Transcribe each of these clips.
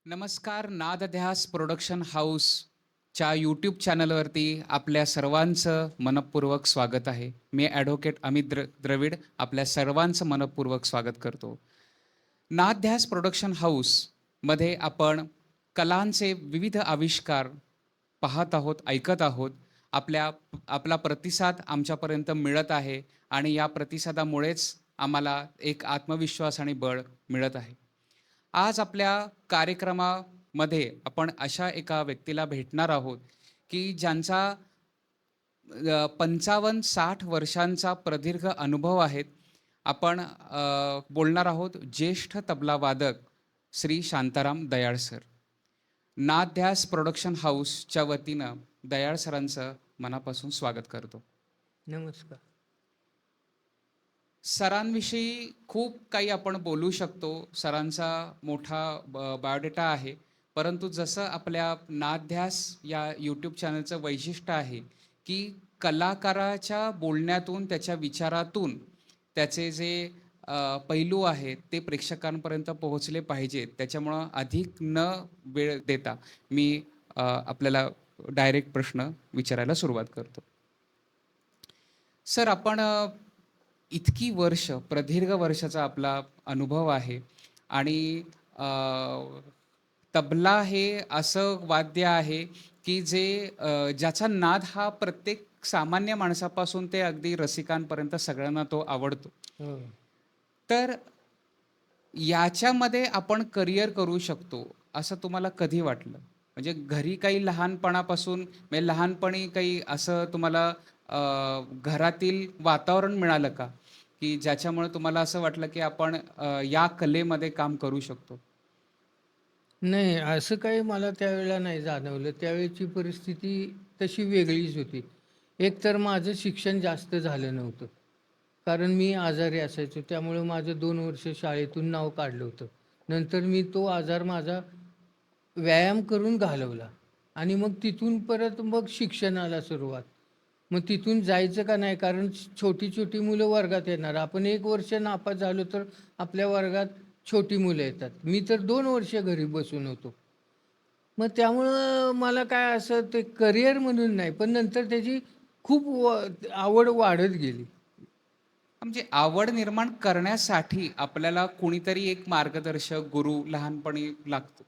नमस्कार. नादध्यास प्रोडक्शन हाऊसच्या यूट्यूब चॅनलवरती आपल्या सर्वांचं मनःपूर्वक स्वागत आहे. मी ॲडव्होकेट अमित द्रविड आपल्या सर्वांचं मनःपूर्वक स्वागत करतो. नादध्यास प्रोडक्शन हाऊसमध्ये आपण कलांचे विविध आविष्कार पाहत आहोत, ऐकत आहोत. आपला प्रतिसाद आमच्यापर्यंत मिळत आहे आणि या प्रतिसादामुळेच आम्हाला एक आत्मविश्वास आणि बळ मिळत आहे. आज आपल्या कार्यक्रमामध्ये आपण अशा एका व्यक्तीला भेटणार आहोत, की ज्यांचा 55-60 वर्षांचा प्रदीर्घ अनुभव आहे. आपण बोलणार आहोत ज्येष्ठ तबला वादक श्री शांताराम दयाळ सर. नादध्यास प्रोडक्शन हाऊसच्या वतीनं दयाळ सरांचं मनापासून स्वागत करतो. नमस्कार. सरांविषयी खूप काही आपण बोलू शकतो. सरांचा मोठा बायोडेटा आहे. परंतु जसं आपल्या नादध्यास या यूट्यूब चॅनलचं वैशिष्ट्य आहे, की कलाकाराच्या बोलण्यातून, त्याच्या विचारातून त्याचे जे पैलू आहेत ते प्रेक्षकांपर्यंत पोहोचले पाहिजेत. त्याच्यामुळं अधिक न वेळ देता मी आपल्याला डायरेक्ट प्रश्न विचारायला सुरुवात करतो. सर, आपण इतकी वर्ष, प्रदीर्घ वर्षाचा आपला अनुभव आहे आणि अ, तबला हे असं वाद्य आहे, की जे ज्याचा नाद हा प्रत्येक सामान्य माणसापासून ते अगदी रसिकांपर्यंत सगळ्यांना तो आवडतो. हो. तर याच्यामध्ये आपण करिअर करू शकतो, असं तुम्हाला कधी वाटलं? म्हणजे घरी काही लहानपणापासून म्हणजे लहानपणी काही असं तुम्हाला घरातील वातावरण मिळालं का? की ज्याच्यामुळे तुम्हाला असं वाटलं की आपण या कलेमध्ये काम करू शकतो? नाही, असं काही मला त्यावेळेला नाही जाणवलं. त्यावेळची परिस्थिती तशी वेगळीच होती. एक तर माझं शिक्षण जास्त झालं नव्हतं. कारण मी आजारी असायचो. त्यामुळं माझं 2 वर्ष शाळेतून नाव काढलं होतं. नंतर मी तो आजार माझा व्यायाम करून घालवला आणि मग तिथून परत मग शिक्षणाला सुरुवात. मग तिथून जायचं का नाही? कारण छोटी-छोटी मुलं वर्गात येणार. आपण 1 वर्ष नापास झालो तर आपल्या वर्गात छोटी मुलं येतात. मी तर 2 वर्ष घरी बसून होतो. मग त्यामुळं मला काय असं ते करिअर म्हणून नाही, पण नंतर त्याची खूप आवड वाढत गेली. म्हणजे आवड निर्माण करण्यासाठी आपल्याला कुणीतरी एक मार्गदर्शक, गुरु लहानपणी लागतो.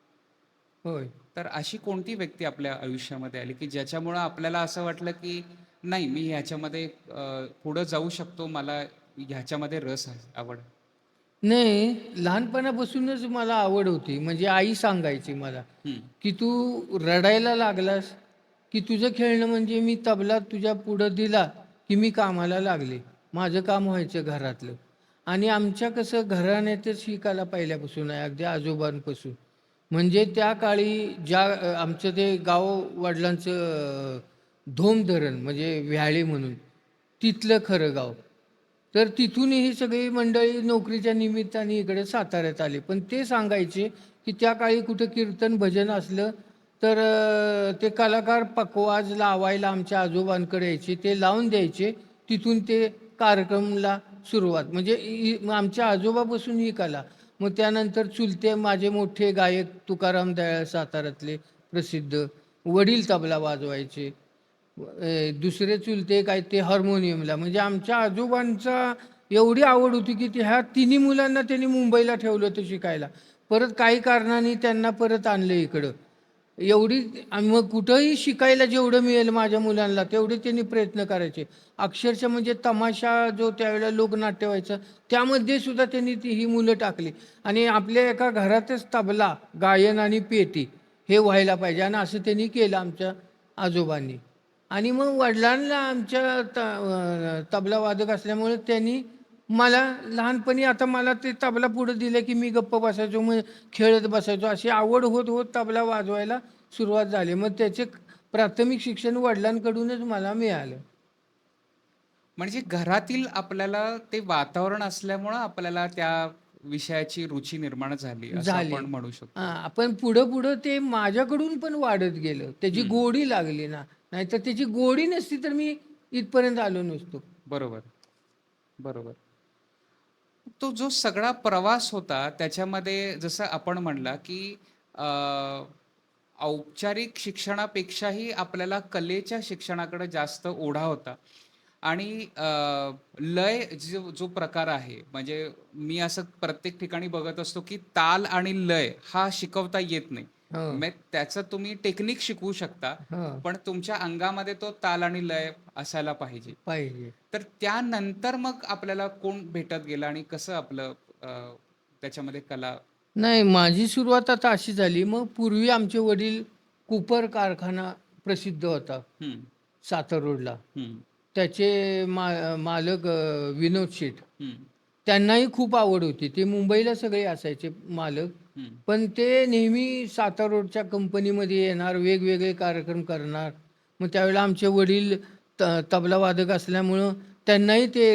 होय. तर अशी कोणती व्यक्ती आपल्या आयुष्यामध्ये आली, की ज्याच्यामुळं आपल्याला असं वाटलं, की नाही मी ह्याच्यामध्ये पुढं जाऊ शकतो, मला ह्याच्यामध्ये रस आहे, आवड आहे? नाही, लहानपणापासूनच मला आवड होती. म्हणजे आई सांगायची मला, हं. की "तू रडायला लागलास, की तुझं खेळणं म्हणजे मी तबला तुझ्या पुढं दिला, की मी कामाला लागले. माझं काम व्हायचं घरातलं." आणि आमच्या कसं घराण्यातच ही कला पहिल्यापासून आहे, अगदी आजोबांपासून. म्हणजे त्या काळी आमचं ते गाव वडिलांचं धोम धरण म्हणजे व्याळे म्हणून, तिथलं खरं गाव. तर तिथून ही सगळी मंडळी नोकरीच्या निमित्ताने इकडे साताऱ्यात आली. पण ते सांगायचे, की त्या काळी कुठं कीर्तन भजन असलं, तर ते कलाकार पखवाज लावायला आमच्या आजोबांकडे यायचे. ते लावून द्यायचे. तिथून ते कार्यक्रमला सुरुवात. म्हणजे मग आमच्या आजोबापासून ही कला. मग त्यानंतर चुलते माझे मोठे गायक तुकाराम दयाळ साताऱ्यातले प्रसिद्ध. वडील तबला वाजवायचे. दुसरे चुलते काय ते हार्मोनियमला. म्हणजे आमच्या आजोबांचा एवढी आवड होती, की ह्या तिन्ही मुलांना त्यांनी मुंबईला ठेवलं होतं शिकायला. परत काही कारणाने त्यांना परत आणलं इकडं. एवढी आणि मग कुठंही शिकायला जेवढं मिळेल माझ्या मुलांना, तेवढे त्यांनी प्रयत्न करायचे. अक्षरशः म्हणजे तमाशा जो त्यावेळेला लोकनाट्य व्हायचं, त्यामध्ये सुद्धा त्यांनी ही मुलं टाकली. आणि आपल्या एका घरातच तबला, गायन आणि पेटी हे व्हायला पाहिजे आणि असं त्यांनी केलं आमच्या आजोबांनी. आणि मग वडिलांना आमच्या तबला वादक असल्यामुळे त्यांनी मला लहानपणी आता मला ते तबला पुढं दिलं, की मी गप्प बसायचो, मग खेळत बसायचो. अशी आवड होत, होत तबला वाजवायला सुरुवात झाली. मग त्याचे प्राथमिक शिक्षण वडिलांकडूनच मला मिळालं. म्हणजे घरातील आपल्याला ते वातावरण असल्यामुळं आपल्याला त्या विषयाची रुची निर्माण झाली, असं झाली. आपण म्हणू शकतो. हां, पण पुढं-पुढं ते माझ्याकडून पण वाढत गेलं. त्याची हं. गोडी लागली ना, नाहीतर त्याची गोडी नसती तर मी इथपर्यंत आलो नसतो. बरोबर, बरोबर. तो जो सगळा प्रवास होता त्याच्यामध्ये जसं आपण म्हणला, की औपचारिक शिक्षणापेक्षाही आपल्याला कलेच्या शिक्षणाकडे जास्त ओढा होता. आणि लय जो प्रकार आहे, म्हणजे मी असं प्रत्येक ठिकाणी बघत असतो, की ताल आणि लय हा शिकवता येत नाही. हो, मग त्याचं तुम्ही टेक्निक शिकवू शकता, हो, पण तुमच्या अंगामध्ये तो ताल आणि लय असायला पाहिजे. पाहिजे. तर त्यानंतर मग आपल्याला कोण भेटत गेलं आणि कसं आपलं त्याच्यामध्ये कला. नाही, माझी सुरुवात आता अशी झाली. मग पूर्वी आमचे वडील कुपर कारखाना प्रसिद्ध होता हं, सातार रोडला. हं, त्याचे मालक विनोद शेठ. हं, त्यांनाही खूप आवड होती. ते मुंबईला सगळे असायचे मालक. हं, पण ते नेहमी सातार रोडच्या कंपनीमध्ये येणार, वेगवेगळे कार्यक्रम करणार. मग त्यावेळेला आमचे वडील तबला वादक असल्यामुळं त्यांनाही ते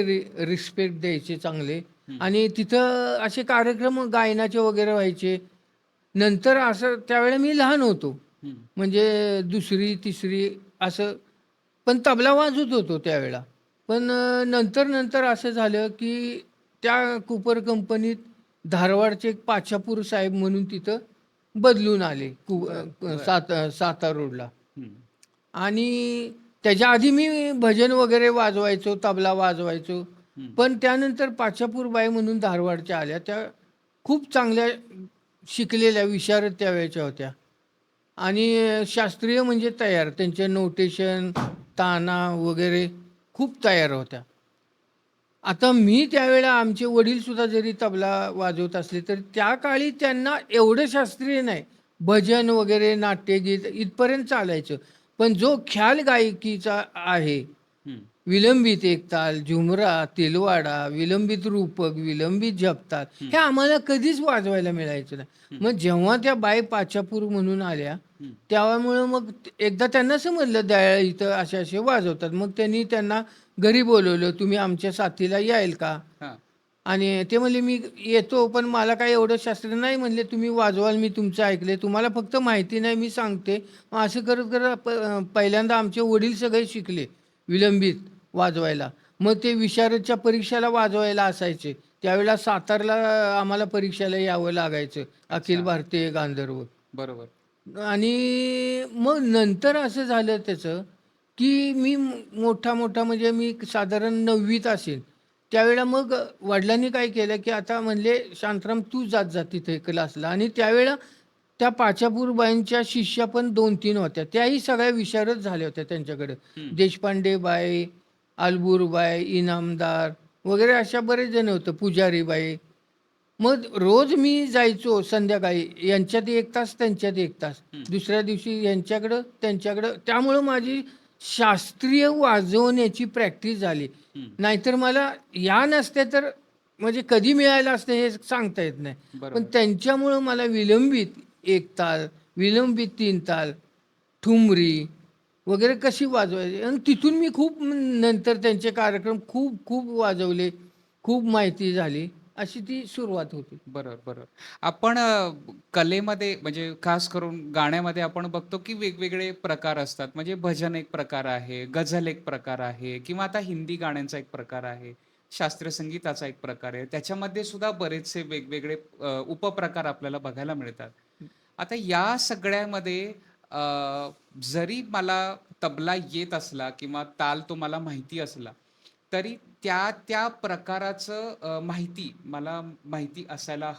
रिस्पेक्ट द्यायचे चांगले. हं, आणि तिथं असे कार्यक्रम गायनाचे वगैरे व्हायचे. नंतर असं त्यावेळेला मी लहान होतो. हं. म्हणजे 2री, 3री असं. पण तबला वाजवत होतो त्यावेळेला. पण नंतर असं झालं, की त्या कुपर कंपनीत धारवाडचे एक पाचापूर साहेब म्हणून तिथं बदलून आले बरं, बरं. सातार रोडला. हं, आणि त्याच्या आधी मी भजन वगैरे वाजवायचो, तबला वाजवायचो. हं. पण त्यानंतर पाचापूरबाई म्हणून धारवाडच्या आल्या. त्या खूप चांगल्या शिकलेल्या, विशारद त्यावेळच्या होत्या. आणि शास्त्रीय म्हणजे तयार. त्यांचे नोटेशन, ताना वगैरे खूप तयार होत्या. आता मी त्यावेळेला आमचे वडीलसुद्धा जरी तबला वाजवत असले, तर त्या काळी त्यांना एवढं शास्त्रीय नाही. भजन वगैरे, नाट्यगीत इथपर्यंत चालायचं. पण जो ख्याल गायकीचा आहे, हं, विलंबित एकताल, झुमरा, तिलवाडा, विलंबित रूपक, विलंबित जपताल, हं, हे आम्हाला कधीच वाजवायला मिळायचं नाही. हं, मग जेव्हा त्या बाई पाचापूर म्हणून आल्या, हं. त्यामुळं मग एकदा त्यांना समजलं दयाळ इथं असे-असे वाजवतात. मग त्यांनी त्यांना घरी बोलवलं, "तुम्ही आमच्या साथीला याल का?" हां. आणि ते म्हणले, "मी येतो, पण मला काही एवढं शास्त्र नाही." म्हणले, "तुम्ही वाजवाल, मी तुमचं ऐकलंय. तुम्हाला फक्त माहिती नाही, मी सांगते." मग असं करत-करत पहिल्यांदा आमचे वडील सगळे शिकले विलंबित वाजवायला. मग ते विशारदच्या परीक्षेला वाजवायला असायचे. त्यावेळेला सातारला आम्हाला परीक्षेला यावं लागायचं, अखिल अच्छा. भारतीय गांधर्व. बरोबर. आणि मग नंतर असं झालं त्याचं, की मी मोठा-मोठा म्हणजे मी साधारण 9वीत असेन. त्यावेळेला मग वडिलांनी काय केलं, की आता म्हणले, "शांताराम तू जात जा तिथे क्लासला." आणि त्यावेळेला त्या पाचापूरबाईंच्या शिष्या पण 2-3 होत्या. त्याही सगळ्या विशारद झाल्या होत्या त्यांच्याकडे. हं. देशपांडेबाई, अलबुरबाई, इनामदार वगैरे अशा बरेच जण होतं, पुजारीबाई. मग रोज मी जायचो संध्याकाळी. यांच्यात 1 तास, त्यांच्यात 1 तास. हं, दुसऱ्या दिवशी यांच्याकडं, त्यांच्याकडं. त्यामुळं माझी शास्त्रीय वाजवण्याची प्रॅक्टिस झाली. हं. नाहीतर मला या नसत्या तर म्हणजे कधी मिळायला असतं हे सांगता येत नाही. पण बरोबर. त्यांच्यामुळं मला विलंबित 1 ताल, विलंबित 3 ताल, ठुमरी वगैरे कशी वाजवायची. आणि तिथून मी खूप नंतर त्यांचे कार्यक्रम खूप खूप वाजवले. खूप माहिती झाली. अशी ती सुरुवात होती. बरोबर, बरोबर. आपण कलेमध्ये म्हणजे खास करून गाण्यामध्ये आपण बघतो, की वेगवेगळे प्रकार असतात. म्हणजे भजन एक प्रकार आहे, गझल एक प्रकार आहे किंवा आता हिंदी गाण्यांचा एक प्रकार आहे, शास्त्रीय संगीताचा एक प्रकार आहे. त्याच्यामध्ये सुद्धा बरेचसे वेगवेगळे उपप्रकार आपल्याला बघायला मिळतात. आता या सगळ्यामध्ये अ, जरी मला तबला येत असला किंवा ताल तो मला माहिती असला, तरी त्या प्रकाराचं माहिती मला माहिती असायला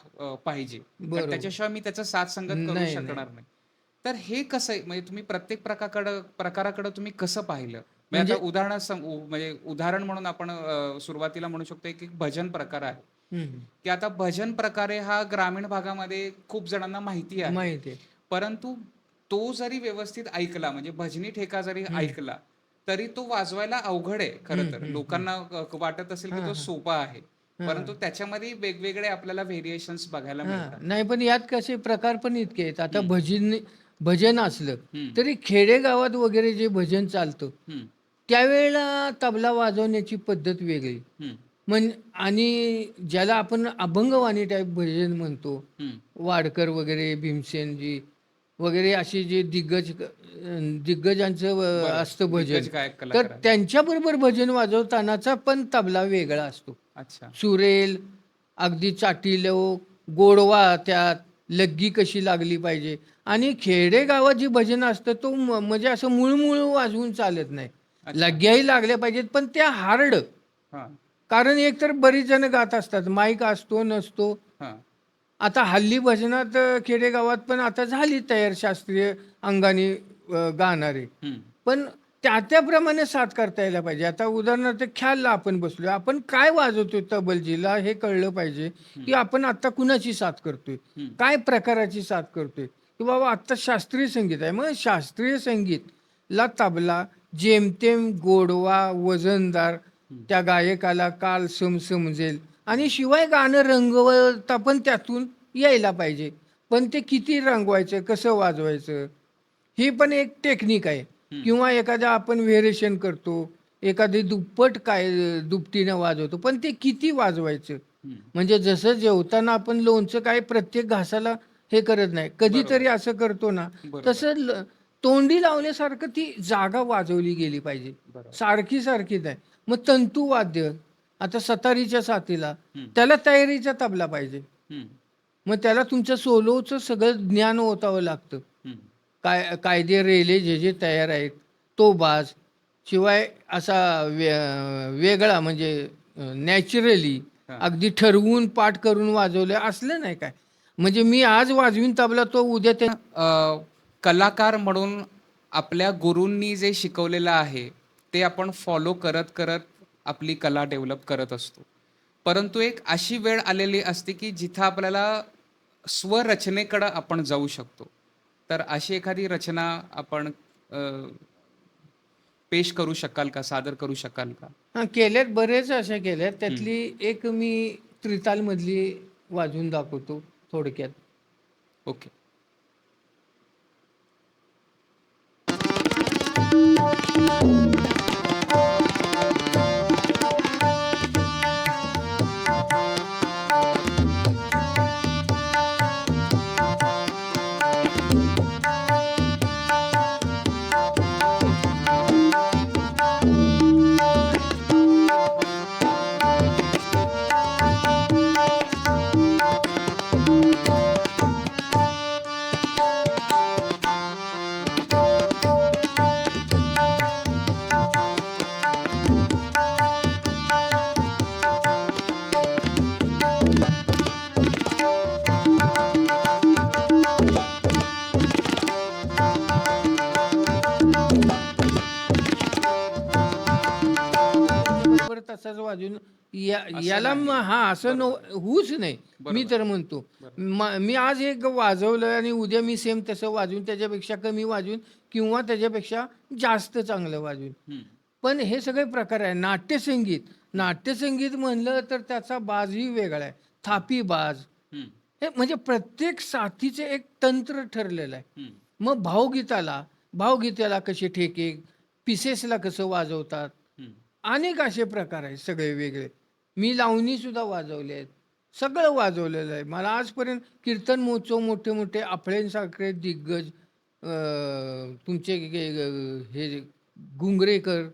पाहिजे. कारण बरोबर. त्याच्याशिवाय मी त्याचा साथसंगत करू नाही, नाही. शकणार नाही. तर हे कसं आहे म्हणजे तुम्ही प्रत्येक प्रकाराकडं तुम्ही कसं पाहिलं? म्हणजे म्हणजे आता म्हणजे उदाहरण म्हणून आपण सुरुवातीला म्हणू शकतो एक एक भजन प्रकार आहे. हं, की आता भजन प्रकारे हा ग्रामीण भागामध्ये खूप जणांना माहिती आहे. माहिती आहे. परंतु तो जरी व्यवस्थित ऐकला म्हणजे भजनी ठेका जरी हं, ऐकला, तरी तो वाजवायला अवघड आहे खरं हं, तर. हं, हं. लोकांना वाटत असेल की हां, तो हां. सोपा आहे. परंतु हां, त्याच्यामध्ये वेगवेगळे आपल्याला व्हेरिएशन्स बघायला हां. मिळतात. नाही, पण यात कसे प्रकार पण इतके आहेत. आता हं, भजन असलं, हं, तरी खेडेगावात वगैरे जे भजन चालतं, हं, त्यावेळेला तबला वाजवण्याची पद्धत वेगळी. हं, आणि ज्याला आपण अभंगवाणी टाईप भजन म्हणतो, हं. वाडकर वगैरे, भीमसेनजी वगैरे असे जे दिग्गजांचं बरोबर. असतं भजन, दिग्गज गायक तर कलाकार आहेत. त्यांच्याबरोबर भजन वाजवतानाचा पण तबला वेगळा असतो. अच्छा. सुरेल, अगदी चाटीलं, गोडवा त्यात लग्गी कशी लागली पाहिजे. आणि खेडेगावात जी भजनं असतं तो म्हणजे असं मुळमुळ वाजवून चालत नाही. अच्छा. लग्ग्याही लागल्या पाहिजेत पण त्या हार्ड. हां, कारण एकतर बरीच जण गात असतात, माईक असतो नसतो. हां. आता हल्ली भजनात खेडेगावात पण आता झाली तयार शास्त्रीय अंगाने गाणारे. हं, पण त्याप्रमाणे साथ करता यायला पाहिजे. आता उदाहरणार्थ ख्यालला आपण बसलोय. आपण काय वाजवतोय तबलजीला हे कळलं पाहिजे, हं, की आपण आत्ता कुणाची साथ करतोय? हं. काय प्रकाराची साथ करतोय? की बाबा आत्ता शास्त्रीय संगीत आहे. मग शास्त्रीय संगीतला तबला जेमतेम गोडवा, वजनदार हं, त्या गायकाला काल समजेल आणि शिवाय गाणं रंगवता पण त्यातून यायला पाहिजे. पण ते किती रंगवायचं, कसं वाजवायचं? ही पण एक टेक्निक आहे. हं, किंवा एखाद्या आपण व्हेरिएशन करतो, एखादी दुप्पट काय दुपटीनं वाजवतो, पण ते किती वाजवायचं? हं. म्हणजे जसं जेवताना आपण लोणचं काय प्रत्येक घासाला हे करत नाही. बरोबर, कधीतरी असं करतो ना, बरोबर, तसं तोंडी लावल्यासारखं ती जागा वाजवली गेली पाहिजे. बरोबर. सारखी नाही. मग तंतुवाद्य, आता सतारीच्या साथीला, हं, त्याला तयारीचा तबला पाहिजे. हं, मग त्याला तुमच्या सोलोचं सगळं ज्ञान ओतावं लागतं. हं. कायदे रेले जे तयार आहेत, तो बाज. शिवाय असा वेगळा म्हणजे नॅचरली हां. अगदी ठरवून पाठ करून वाजवलं असलं नाही काय. म्हणजे मी आज वाजवीन तबला तो उद्या ते कलाकार म्हणून आपल्या गुरूंनी जे शिकवलेलं आहे, ते आपण फॉलो करत, करत आपली कला डेव्हलप करत असतो. परंतु एक अशी वेळ आलेली असते, की जिथं आपल्याला स्वरचनेकडं आपण जाऊ शकतो. तर अशी एखादी रचना आपण अ, पेश करू शकाल का? सादर करू शकाल का? हां, केल्यात बरेच अशा केल्यात. हं. त्यातली एक मी त्रितालमधली वाजवून दाखवतो थोडक्यात. ओके. बरोबर तसाच वाजून असं याला नाही. हां, असं बरोबर, होऊच नाही. मी बरोबर, तर म्हणतो. बरोबर. मी आज एक वाजवलं आणि उद्या मी सेम तसं वाजवून त्याच्यापेक्षा कमी वाजवीन किंवा त्याच्यापेक्षा जास्त चांगलं वाजवीन. हं, पण हे सगळे प्रकार आहे. नाट्यसंगीत. हं, नाट्यसंगीत म्हणलं तर त्याचा बाजही वेगळा आहे. हं, थापी बाज. हं, हे म्हणजे प्रत्येक साथीचे एक तंत्र ठरलेलं आहे. हं, मग भावगीताला कसे ठेके, पिसेसला कसं वाजवतात. हं. अनेक असे प्रकार आहेत सगळे वेगळे. मी लावणी सुद्धा वाजवले आहेत. सगळं वाजवलेलं आहे. मला आजपर्यंत कीर्तन महोत्सव मोठे-मोठे आपळेंसारखे दिग्गज तुमचे हे गुंगरेकर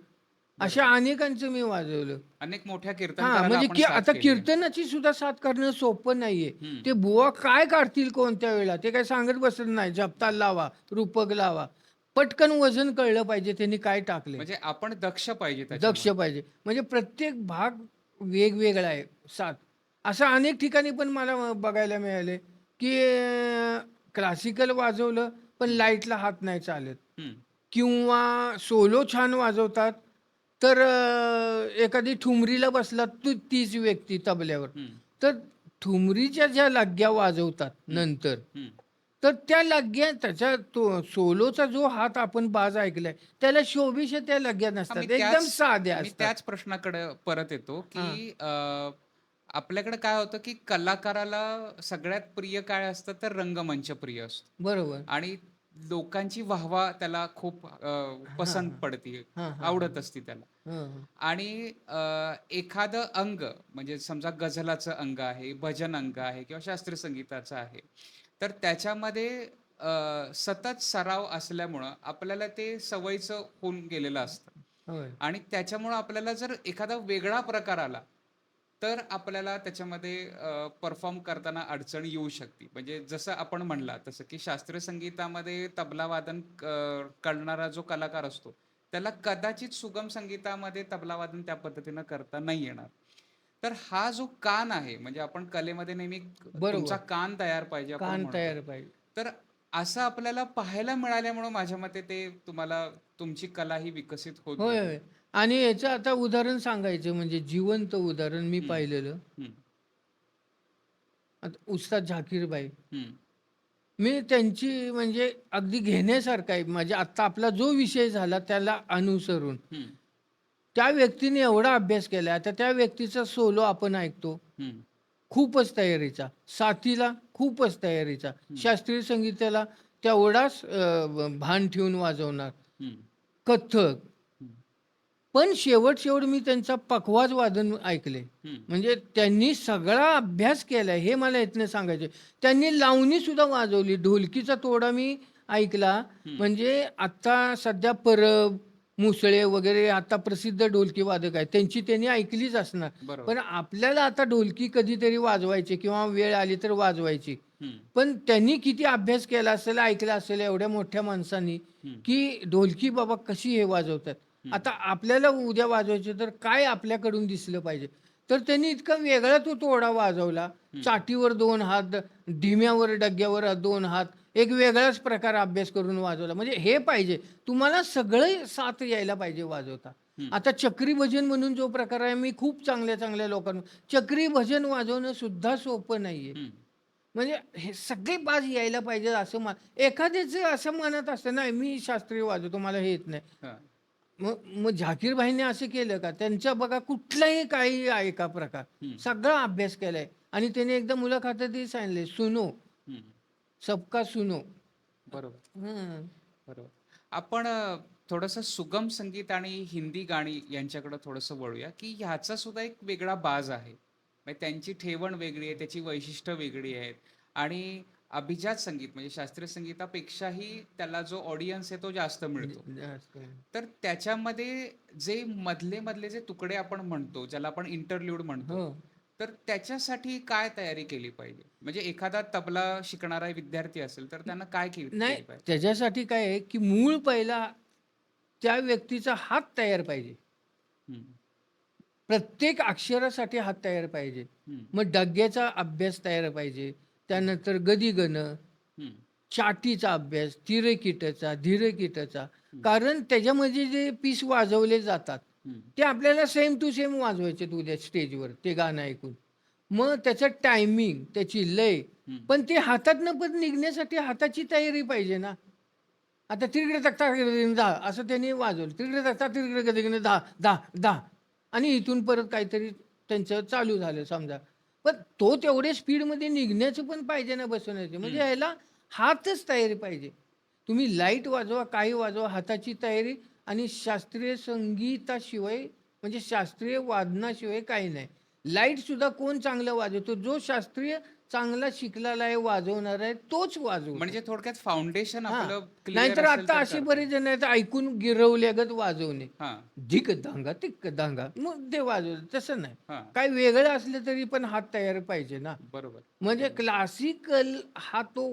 अशा बरोबर. अनेकांचं मी वाजवलं. अनेक मोठ्या हां, कीर्तनकाराला म्हणजे आपण की साथ आता केली आहे. कीर्तनाची सुद्धा साथ करणं सोपं नाहीये. हं. ते बुवा काय काढतील कोणत्या वेळेला ते काही सांगत बसत नाही. जपताल लावा, रूपक लावा. पटकन वजन कळलं पाहिजे त्यांनी काय टाकलंय. म्हणजे आपण दक्ष पाहिजे दक्ष त्याच्यामध्ये. पाहिजे. म्हणजे प्रत्येक भाग वेगवेगळा आहे सात. असं अनेक ठिकाणी पण मला बघायला मिळाले, की क्लासिकल वाजवलं पण हं, लाईटला हात नाही चालत हं, किंवा सोलो छान वाजवतात, तर एखादी ठुमरीला बसला तीच व्यक्ती तबल्यावर. हं, तर ठुमरीच्या ज्या लग्ग्या वाजवतात हं, नंतर, हं. तर त्या लग्ग्या त्याच्या तो सोलोचा जो हात आपण बाज ऐकलाय, त्याला शोभेच्या त्या लग्ग्या हां, नसतात. एकदम साध्या मी असतात. त्याच प्रश्नाकडे परत येतो, की हां, आपल्याकडे काय होतं, की कलाकाराला सगळ्यात प्रिय काय असतं, तर रंगमंच प्रिय असतो. बरोबर. आणि लोकांची वाहवा त्याला खूप हां, पसंत हां. पडते, हां, हां, हां. आवडत असते त्याला. हं, हं. आणि एखादं अंग म्हणजे समजा गझलाचं अंग आहे, भजन अंग आहे किंवा शास्त्रीय संगीताचं आहे. तर त्याच्यामध्ये सतत सराव असल्यामुळं आपल्याला ते सवयीचं होऊन गेलेलं असतं. होय. आणि त्याच्यामुळं आपल्याला जर एखादा वेगळा प्रकार आला, तर आपल्याला त्याच्यामध्ये परफॉर्म करताना अडचण येऊ शकते. म्हणजे जसं आपण म्हणला तसं की शास्त्रीय संगीतामध्ये तबला वादन करणारा जो कलाकार असतो, त्याला कदाचित सुगम संगीतामध्ये तबला वादन त्या पद्धतीनं करता नाही येणार. तर हा जो कान आहे, म्हणजे आपण कलेमध्ये नेहमी तुमचा बरोबर. कान तयार पाहिजे आपण कान म्हणतो. तयार पाहिजे. तर असं आपल्याला पाहायला मिळाल्यामुळं माझ्या मते ते तुम्हाला तुमची कला ही विकसित होत होय, गेली. होय. आणि याचं आता उदाहरण सांगायचं म्हणजे जिवंत उदाहरण मी हं, पाहिलेलं. हं, आता उस्ताद झाकीरबाई. हं, मी त्यांची म्हणजे अगदी घेण्यासारखं आहे. म्हणजे आत्ता आपला जो विषय झाला त्याला अनुसरून. हं, त्या व्यक्तीने एवढा अभ्यास केला. आता त्या व्यक्तीचा सोलो आपण ऐकतो. हं, खूपच तयारीचा. साथीला खूपच तयारीचा. हं, शास्त्रीय संगीताला तेवढाच भान ठेवून वाजवणार. हं, कथ्थक. हं, पण शेवट मी त्यांचा पखवाज वादन ऐकले. हं, म्हणजे त्यांनी सगळा अभ्यास केलाय हे मला इथनं सांगायचे. त्यांनी लावणी सुद्धा वाजवली. ढोलकीचा तोडा मी ऐकला. हं. म्हणजे आता सध्या परब, मुसळे वगैरे आता प्रसिद्ध ढोलकी वादक आहेत. त्यांची त्यांनी ऐकलीच असणार. बरोबर. पण आपल्याला आता ढोलकी कधीतरी वाजवायची किंवा वेळ आली तर वाजवायची. हं, पण त्यांनी किती अभ्यास केला असेल, ऐकला असेल एवढ्या मोठ्या माणसांनी, हं, की ढोलकी बाबा कशी हे वाजवतात. हं, आता आपल्याला उद्या वाजवायचे तर काय आपल्याकडून दिसलं पाहिजे. तर त्यांनी इतका वेगळा तो तोडा वाजवला. हं, चाटीवर 2 हात, ढिम्यावर, डग्यावर 2 हात, एक वेगळाच प्रकार अभ्यास करून वाजवला. म्हणजे हे पाहिजे. तुम्हाला सगळं साथ यायला पाहिजे वाजवता. हं, आता चक्री भजन म्हणून जो प्रकार आहे, मी खूप चांगल्या-चांगल्या लोकांना चक्री भजन वाजवणं सुद्धा सोपं नाहीये. हं. म्हणजे हे सगळे बाज यायला पाहिजे असं एखाद्याचं असं मनात असतं, "नाही, मी शास्त्रीय वाजवतो, मला हे येत नाही." हां, मग मग झाकीरबाईंनी असं केलं का? त्यांच्या बघा कुठलाही काही आहे का प्रकार, हं, सगळा अभ्यास केलाय आणि त्याने एकदा मुलाखतीतही सांगितले, "सुनो, हं. सबका सुनो." बरोबर, हं. बरोबर. आपण थोडंसं सुगम संगीत आणि हिंदी गाणी यांच्याकडे थोडंसं वळूया, की ह्याचा सुद्धा एक वेगळा बाज आहे. म्हणजे त्यांची ठेवण वेगळी आहे, त्याची वैशिष्ट्य वेगळी आहेत आणि अभिजात संगीत म्हणजे शास्त्रीय संगीतापेक्षाही त्याला जो ऑडियन्स आहे तो जास्त मिळतो. जास्त. तर त्याच्यामध्ये जे मधले-मधले जे तुकडे आपण म्हणतो, ज्याला आपण इंटरल्यूड म्हणतो, हो. तर त्याच्यासाठी काय तयारी केली पाहिजे? म्हणजे एखादा तबला शिकणारा विद्यार्थी असेल, तर त्यानं काय नाही, केली पाहिजे? त्याच्यासाठी काय आहे, की मूळ पहिला त्या व्यक्तीचा हात तयार पाहिजे. हं, प्रत्येक अक्षरासाठी हात तयार पाहिजे. हं, मग डग्याचा अभ्यास तयार पाहिजे. हं, त्यानंतर गदिगणं, हं, चाटीचा अभ्यास, तिरकीटाचा, धीरकीटाचा. हं, कारण त्याच्यामध्ये जे पीस वाजवले जातात, हं, ते आपल्याला सेम टू सेम वाजवायचे उद्या स्टेजवर ते गाणं ऐकून. मग त्याचं टायमिंग, त्याची लय, हं, पण ते हातातनं पण निघण्यासाठी हाताची तयारी पाहिजे ना. आता तिरकडे तख्ता धा असं त्यांनी वाजवलं. तिरकडे तख्ता, तिरकडे गदिगणं धा, धा, धा आणि इथून परत काहीतरी त्यांचं चालू झालं समजा. पण तो तेवढ्या स्पीडमध्ये निघण्याचं पण पाहिजे ना बसवण्याचं. म्हणजे हं. ह्याला हातच तयारी पाहिजे. तुम्ही लाईट वाजवा, काही वाजवा, हाताची तयारी आणि शास्त्रीय संगीताशिवाय म्हणजे शास्त्रीय वादनाशिवाय काही नाही. लाईटसुद्धा कोण चांगलं वाजवतो? जो शास्त्रीय चांगला शिकलेला आहे, वाजवणारा आहे, तोच वाजवतो. म्हणजे थोडक्यात फाउंडेशन हां. आपलं क्लिअर नाहीतर असेल आता तर असे करता बरेच येईल. जण आहेत ऐकून गिरवल्यागत वाजवणे. हां, धिक धांगा, तिक्क धांगा. मग ते वाजवलं. तसं नाही. हां. काही वेगळं असलं तरी पण हात तयार पाहिजे ना. बरोबर, म्हणजे बरोबर. क्लासिकल हा तो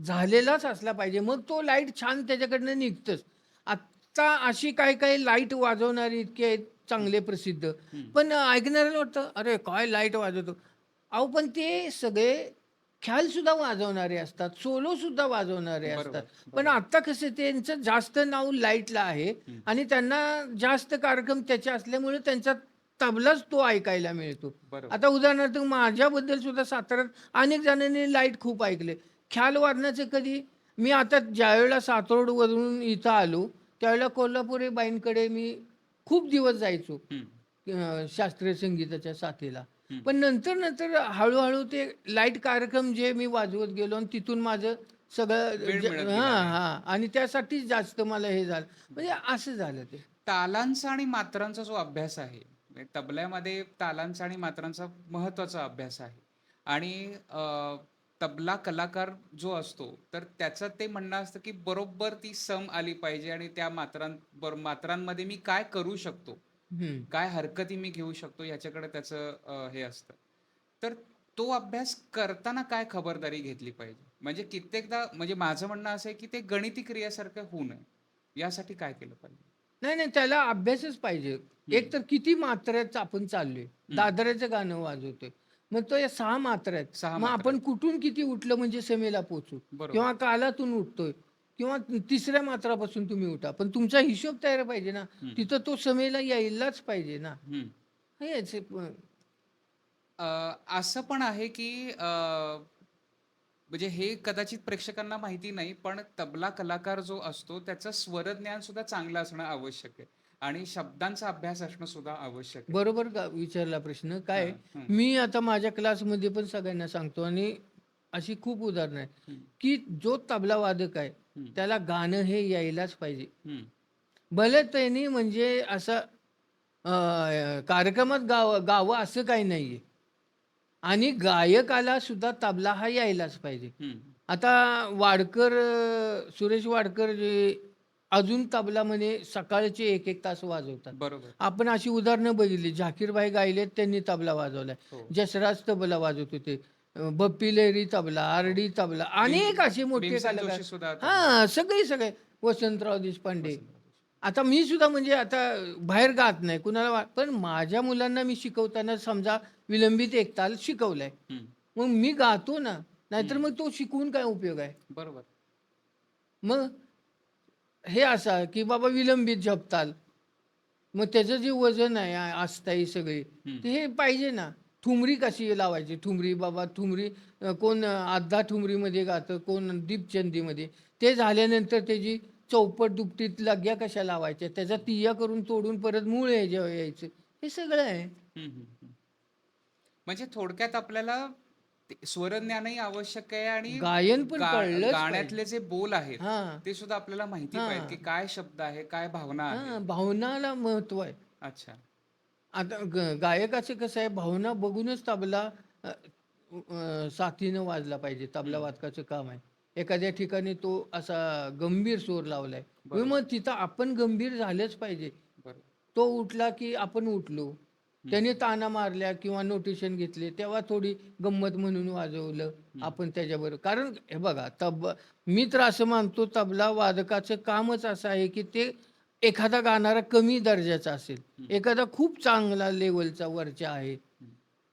झालेलाच असला पाहिजे. मग तो लाईट छान त्याच्याकडनं निघतंच. आत्ता अशी काही-काही लाईट वाजवणारे इतके आहेत हं, चांगले प्रसिद्ध. हं. पण ऐकणाऱ्याला वाटतं, "अरे काय लाईट वाजवतो." अहो पण ते सगळे ख्यालसुद्धा वाजवणारे असतात, सोलोसुद्धा वाजवणारे असतात. बरोबर, पण बरोबर. आता कसं त्यांचं जास्त नाव लाईटला आहे हं, आणि त्यांना जास्त कार्यक्रम त्याचे असल्यामुळे त्यांचा तबलाच तो ऐकायला मिळतो. बरोबर. आता उदाहरणार्थ माझ्याबद्दल सुद्धा साताऱ्यात अनेक जणांनी लाईट खूप ऐकले. ख्याल वादनाचं कधी मी आता ज्यावेळेला सातरोडवरून इथं आलो, त्यावेळेला कोल्हापुरी बाईंकडे मी खूप दिवस जायचो. हं, शास्त्रीय संगीताच्या साथीला. हं. पण नंतर हळू-हळू ते लाईट कार्यक्रम जे मी वाजवत गेलो आणि तिथून माझं सगळं वेळ मिळत गेला हां, नाही. हां. आणि त्यासाठीच जास्त मला हे झालं. म्हणजे असं झालं ते. तालांचा आणि मात्रांचा जो अभ्यास आहे, म्हणजे तबल्यामध्ये तालांचा आणि मात्रांचा महत्त्वाचा अभ्यास आहे आणि तबला कलाकार जो असतो, तर त्याचं ते म्हणणं असतं, की बरोबर ती सम आली पाहिजे आणि त्या मात्रांमध्ये मी काय करू शकतो? हम्म. काय हरकती मी घेऊ शकतो याच्याकडे त्याचं हे असतं. तर तो अभ्यास करताना काय खबरदारी घेतली पाहिजे? म्हणजे कित्येकदा म्हणजे माझं म्हणणं असं आहे की ते गणिती क्रियेसारखं होऊ नये. यासाठी काय केलं पाहिजे? नाही नाही, त्याला अभ्यासच पाहिजे. एक हं, तर किती मात्रेत आपण चाललोय, हं. दादराचं गाणं वाजवतोय, मग तो या 6 मात्रा आहेत. 6 मग मात्रा आपण आहेत. कुठून किती उठलं म्हणजे सेमेला पोचू, बरोबर. किंवा कालातून उठतोय, किंवा तिसऱ्या मात्रापासून तुम्ही उठा, पण तुमचा हिशोब तयार पाहिजे ना. हं, तिथं तो समेला यायलाच पाहिजे ना. हं. हेच असं पण आहे की म्हणजे हे कदाचित प्रेक्षकांना माहिती नाही, पण तबला कलाकार जो असतो त्याचं स्वरज्ञान सुद्धा चांगलं असणं आवश्यक आहे आणि शब्दांचा अभ्यास असणं सुद्धा आवश्यक आहे. बरोबर विचारला प्रश्न. काय आहे, हां, हं, मी आता माझ्या क्लासमध्ये पण सगळ्यांना सांगतो, आणि अशी खूप उदाहरणं आहेत, हं, की जो तबला वादक आहे हं, त्याला गाणं हे यायलाच पाहिजे. हं, भले त्यांनी म्हणजे असं कार्यक्रमात गावं असं काही नाहीये, आणि गायकाला सुद्धा तबला हा यायलाच पाहिजे. हं. आता वाडकर, सुरेश वाडकर जे अजून तबलामध्ये सकाळचे 1-1 तास वाजवतात. बरोबर. आपण अशी उदाहरणं बघितली. झाकीरबाई गायलेत, त्यांनी तबला वाजवलाय. हो. जसराज तबला वाजवत होते. बप्पी लेहरी तबला, हो. आर.डी. तबला, भीम अनेक असे मोठे भीमसेन कलाकार. जोशी सुद्धा तबला हां, वाजवतात. सगळे वसंतराव देशपांडे. वसंतराव जोशी. आता मी सुद्धा म्हणजे आता बाहेर गात नाही कुणाला पण माझ्या मुलांना मी शिकवताना समजा विलंबित एक ताल शिकवलाय. हं, मग मी गातो ना, नाहीतर हं. मग तो शिकवून काय उपयोग आहे? बरोबर. मग हे असं की बाबा विलंबित जपताल. मग त्याचं जे वजन आहे अस्थायी सगळे, हं, ते हे पाहिजे ना. ठुमरी कशी लावायची? ठुमरी बाबा ठुमरी, कोण अर्धा ठुमरीमध्ये गातं, कोण दीपचंदीमध्ये. ते झाल्यानंतर त्याची चौपट दुपटीत लग्या कशा लावायच्या, त्याचा तिया करून तोडून परत मूळ ह्याच्यावर यायचं. हे सगळं आहे. हं, हं, हं. म्हणजे थोडक्यात आपल्याला ते स्वरज्ञानही आवश्यक आहे आणि गायन पण कळलंच पाहिजे. गाण्यातले जे बोल आहेत हां, ते सुद्धा आपल्याला माहिती पाहिजेत, की हां, काय शब्द आहे, काय भावना आहे. हां. भावनाला महत्त्व आहे. अच्छा. आता गायकाचं कसं आहे, भावना बघूनच तबला अ, साथीनं वाजला पाहिजे. तबला हं, वादकाचं काम आहे. एखाद्या ठिकाणी तो असा गंभीर सूर लावलाय, बरोबर, मग तिथं आपण गंभीर झालंच पाहिजे. बरोबर. तो उठला की आपण उठलो. हं, त्याने ताना मारल्या किंवा नोटेशन घेतले, तेव्हा थोडी गंमत म्हणून वाजवलं हं, आपण त्याच्याबरोबर. कारण हे बघा, मी तर असं मानतो, तबला वादकाचं कामच असं आहे की ते एखादा गाणारा कमी दर्जाचा असेल, हं, एखादा खूप चांगला लेव्हलचा वरचा आहे. हं.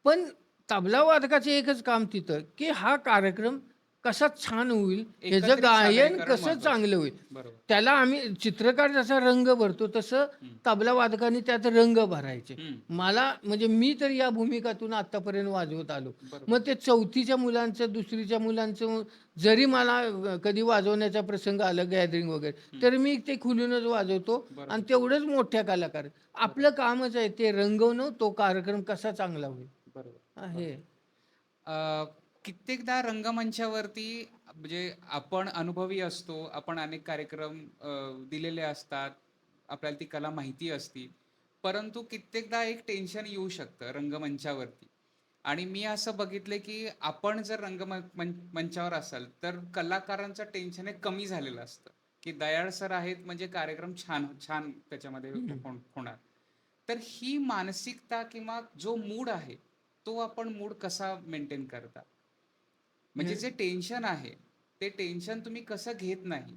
पण तबला वादकाचं एकच काम तिथं, की हा कार्यक्रम कसा छान होईल, ह्याचं एकत्रित सादर गायन करणं कसं महत्वाचं. चांगलं होईल. बरोबर. त्याला आम्ही चित्रकार जसा रंग भरतो, तसं हं, तबला वादकाने त्यात रंग भरायचे. हं. मला म्हणजे मी तर या भूमिकातून आत्तापर्यंत वाजवत आलो. बरोबर, मग ते 4थीच्या मुलांचं, 2रीच्या मुलांचं जरी मला कधी वाजवण्याचा प्रसंग आला, गॅदरिंग वगैरे, हं. तर मी ते खुलूनच वाजवतो, आणि बरोबर, तेवढंच मोठ्या कलाकार. बरोबर, आपलं कामच आहे ते रंगवणं, तो कार्यक्रम कसा चांगला होईल. बरोबर, आहे. बरोबर. अ, कित्येकदा रंगमंचावरती म्हणजे आपण अनुभवी असतो, आपण अनेक कार्यक्रम दिलेले असतात, आपल्याला ती कला माहिती असती. परंतु कित्येकदा एक टेन्शन येऊ शकतं रंगमंचावरती आणि मी असं बघितलंय, की आपण जर मंचावर असाल, तर कलाकारांचं टेन्शन हे कमी झालेलं असतं, की दयाळ सर आहेत म्हणजे कार्यक्रम छान छान त्याच्यामध्ये हं. होणार. तर ही मानसिकता किंवा जो मूड आहे, तो आपण मूड कसा मेंटेन करता? म्हणजे जे टेन्शन आहे, ते टेन्शन तुम्ही कसं घेत नाही?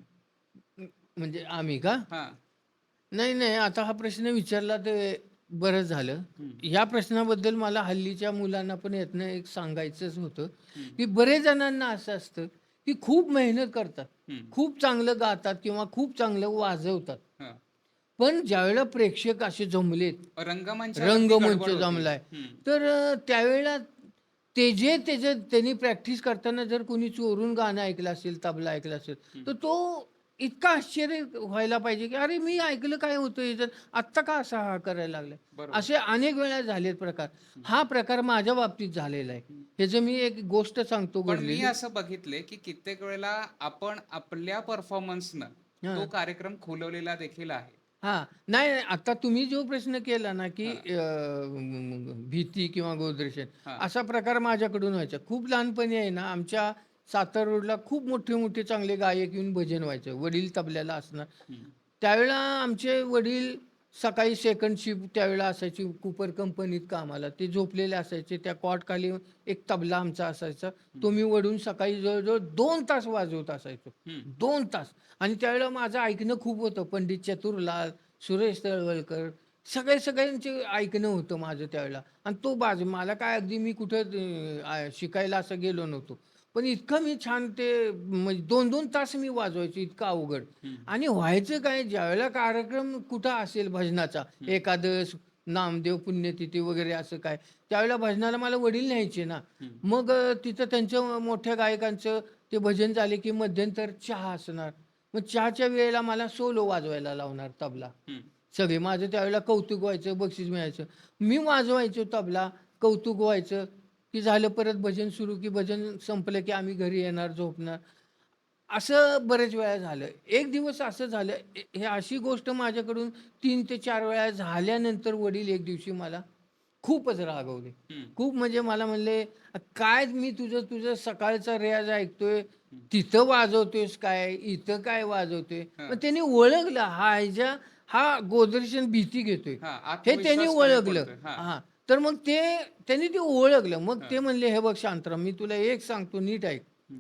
म्हणजे आम्ही का? हां. नाही, नाही. आता हा प्रश्न विचारला ते बरं झालं. हं, ह्या प्रश्नाबद्दल मला हल्लीच्या मुलांना पण यातनं एक सांगायचंच होतं, हं, की बरेच जणांना असं असतं, की खूप मेहनत करतात. हं. खूप चांगलं गातात किंवा खूप चांगलं वाजवतात. हां. पण ज्यावेळेला प्रेक्षक असे जमलेत, रंगमंचावरती रंगमंच गडबड होती. जमलाय, हं, तर त्यावेळेला त्याचं त्यांनी प्रॅक्टिस करताना जर कोणी चोरून गाणं ऐकलं असेल, तबला ऐकला असेल, हं. तर तो इतका आश्चर्य व्हायला पाहिजे, की "अरे, मी ऐकलं काय होतं ह्याच्यात, आत्ता का असा हा करायला लागलाय?" बरोबर. असे अनेक वेळा झालेत प्रकार. हं, हा प्रकार माझ्या बाबतीत झालेला आहे. हं. ह्याचं मी एक गोष्ट सांगतो पण मी घडलेली. असं बघितलंय, की कित्येक वेळेला आपण आपल्या परफॉर्मन्सनं तो हां. कार्यक्रम खुलवलेला देखील आहे. हां. नाही, नाही. आता तुम्ही जो प्रश्न केला ना, की हां, भीती किंवा गोदरेशन, हां. असा प्रकार माझ्याकडून व्हायचा. खूप लहानपणी आहे ना, आमच्या सातारा रोडला खूप मोठे-मोठे चांगले गायक येऊन भजन व्हायचं. वडील तबल्याला असणार. हं, त्यावेळेला आमचे वडील सकाळी सेकंड शिफ्ट त्यावेळेला असायची कुपर कंपनीत कामाला. ते झोपलेले असायचे. त्या कॉटखाली एक तबला आमचा असायचा. तो मी वळून सकाळी जवळ-जवळ 2 तास वाजवत असायचो. हं. 2 तास. आणि त्यावेळेला माझं ऐकणं खूप होतं. पंडित चतुरलाल, सुरेश तळवलकर सगळ्यांचे ऐकणं होतं माझं त्यावेळेला. आणि तो मला काय अगदी मी कुठं शिकायला असं गेलो नव्हतो. पण इतकं मी छान ते म्हणजे 2-2 तास मी वाजवायचो इतकं अवघड. हं. आणि व्हायचं काय ज्यावेळेला कार्यक्रम कुठं असेल भजनाचा, हं. एकादश, नामदेव पुण्यतिथी वगैरे असं काय, त्यावेळेला भजनाला मला वडील न्यायचे ना. हं. मग तिथं त्यांचं मोठ्या गायकांचं ते भजन झाले की मध्यंतर चहा असणार. मग चहाच्या वेळेला मला सोलो वाजवायला लावणार तबला. हं. सगळे माझं त्यावेळेला कौतुक व्हायचं, बक्षीस मिळायचं. मी वाजवायचो तबला, कौतुक व्हायचं, की झालं परत भजन सुरू, की भजन संपलं की आम्ही घरी येणार, झोपणार. असं बरेच वेळा झालं. एक दिवस असं झालं, हे अशी गोष्ट माझ्याकडून 3 ते 4 वेळा झाल्यानंतर वडील एक दिवशी मला खूपच रागवले. हं. खूप म्हणजे मला म्हणले, "काय मी तुझं तुझं सकाळचा रियाज ऐकतोय, हं. तिथं वाजवतोयस काय? इथं काय वाजवतोय?" मग हां. त्यांनी ओळखलं हा गोदर्शन भीती घेतोय. हां. हे त्यांनी आत्मविश्वास कमी ओळखलं. पडतोय. हां. हां. तर मग त्यांनी ते ओळखलं. मग हां. ते म्हणले, "हे बघ शांताराम, मी तुला एक सांगतो नीट ऐक. हं.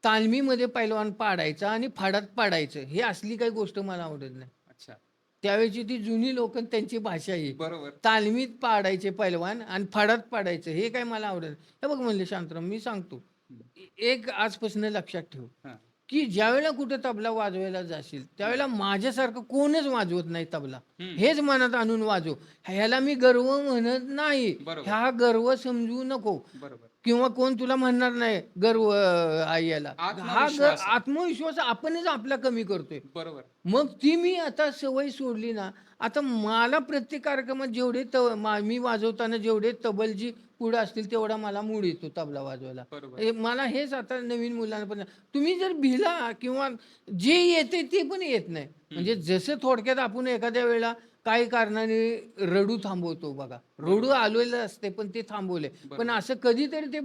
तालमीमध्ये पैलवान पाडायचा आणि फाडात पाडायचं. हे असली काही गोष्ट मला आवडत नाही." अच्छा. त्यावेळची ती जुनी लोकं त्यांची भाषा आहे. बरोबर. तालमीत पाडायचे पैलवान आणि फाडात पाडायचं हे काय मला आवडत नाही. हे बघ म्हणले शांताराम मी सांगतो. हं. एक आजपासून लक्षात ठेव, हां. की ज्यावेळेला कुठे तबला वाजवायला जाशील, हं. त्यावेळेला माझ्यासारखं कोणच वाजवत नाही तबला. हं. हेच मनात आणून वाजव. ह्याला मी गर्व म्हणत नाही. बरोबर. हा गर्व समजू नको. बरोबर. किंवा कोण तुला म्हणणार नाही गर्व आहे याला. आत्मविश्वास आहे. आत्मविश्वास आपणच आपला कमी करतोय. बरोबर. मग ती मी आता सवय सोडली ना, आता मला प्रत्येक कार्यक्रमात मी वाजवताना जेवढे तबलजी पुढं असतील तेवढा मला मूड येतो तबला वाजवायला. बरोबर. मला हेच आता नवीन मुलांना पण तुम्ही जर भिला किंवा जे येते ते पण येत नाही. म्हणजे जसं थोडक्यात आपण एखाद्या वेळेला काही कारणाने रडू थांबवतो बघा. रडू बरोबर. आलेलं असते पण ते थांबवले. पण बरोबर. असं कधीतरी ते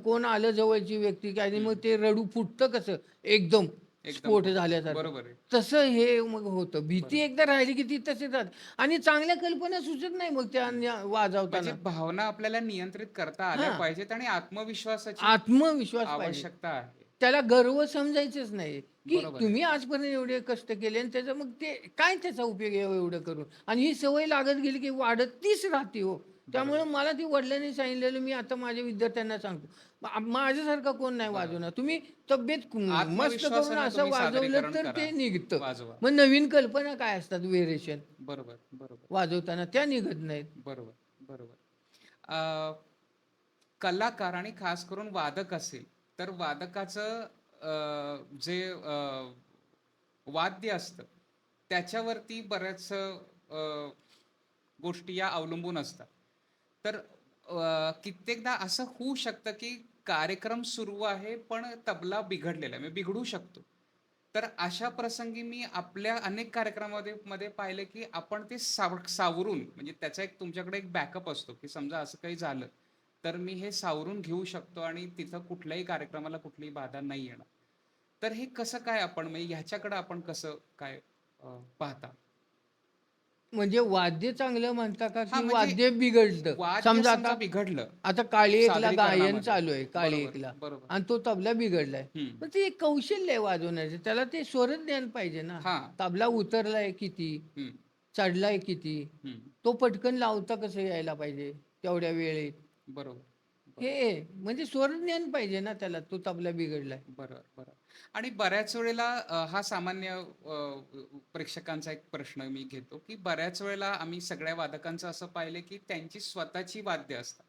कोण आलं जवळची व्यक्ती की आणि मग ते रडू फुटतं कसं एकदम एकदम स्फोट फुटतं. झाल्यासारखं. बरोबर आहे. तसं हे मग होतं. भीती बरोबर. एकदा राहिली की ती तशीच राहते आणि चांगल्या कल्पना सुचत नाही मग त्या म्हणजे वाजवताना. भावना आपल्याला नियंत्रित करता आल्या हां, पाहिजेत आणि आत्मविश्वासाची आत्मविश्वास पाहिजे. आवश्यकता आहे. त्याला गर्व समजायचंच नाही, की बरोबर आहे. तुम्ही आजपर्यंत एवढे कष्ट केले आणि त्याचं मग ते काय त्याचा उपयोग आहे एवढं करून आणि ही सवय लागत गेली की वाढत तीच राहते हो. त्यामुळे बरोबर. मला ती वडिलांनी सांगितलेलं मी आता माझ्या विद्यार्थ्यांना सांगतो. माझ्यासारखा कोण नाही बरोबर. वाजवणार. तुम्ही तब्येत मस्त करून आत्मविश्वासानं असं तुम्ही वाजवलं सादरीकरण तर करा. ते निघतं. वाजवा. मग नवीन कल्पना काय असतात व्हेरिएशन बरोबर, बरोबर, वाजवताना त्या निघत नाहीत. बरोबर, बरोबर. अ, कलाकार आणि खास करून वादक असेल, तर वादकाचं जे वाद्य असतं, त्याच्यावरती बऱ्याच गोष्टी या अवलंबून असतात. तर कित्येकदा असं होऊ शकतं, की कार्यक्रम सुरू आहे, पण तबला बिघडलेला आहे, म्हणजे बिघडू शकतो. तर अशा प्रसंगी मी आपल्या अनेक कार्यक्रमामध्ये पाहिलं, की आपण ते सावरून म्हणजे त्याचा एक तुमच्याकडे एक बॅकअप असतो, की समजा असं काही झालं, तर मी हे सावरून घेऊ शकतो आणि तिथं कुठल्याही कार्यक्रमाला कुठलीही बाधा नाही येणार. तर हे कसं काय आपण म्हणजे ह्याच्याकडे आपण कसं काय पाहता? म्हणजे वाद्य चांगलं म्हणता का, हां, की म्हणजे वाद्य बिघडतं? वाद्य समजा समजा आता बिघडलं आता काळी एकला गायन सादरीकरणामध्ये. चालू आहे, काळी बरोबर, एकला बरोबर. आणि तो तबला बिघडलाय. हं. मग ते एक कौशल्य आहे वाजवण्याचं. त्याला ते स्वरज्ञान पाहिजे ना. हां. तबला उतरलाय किती, हं, चढलाय किती, हं. तो पटकन लावता कसं यायला पाहिजे तेवढ्या वेळेत. बरोबर, बरोबर. हे म्हणजे स्वरज्ञान पाहिजे ना त्याला, तो तबला बिघडलाय. बरोबर, बरोबर. आणि बऱ्याच वेळेला हा सामान्य प्रेक्षकांचा एक प्रश्न मी घेतो, की बऱ्याच वेळेला आम्ही सगळ्या वादकांचं असं पाहिलं, की त्यांची स्वतःची वाद्य असतात.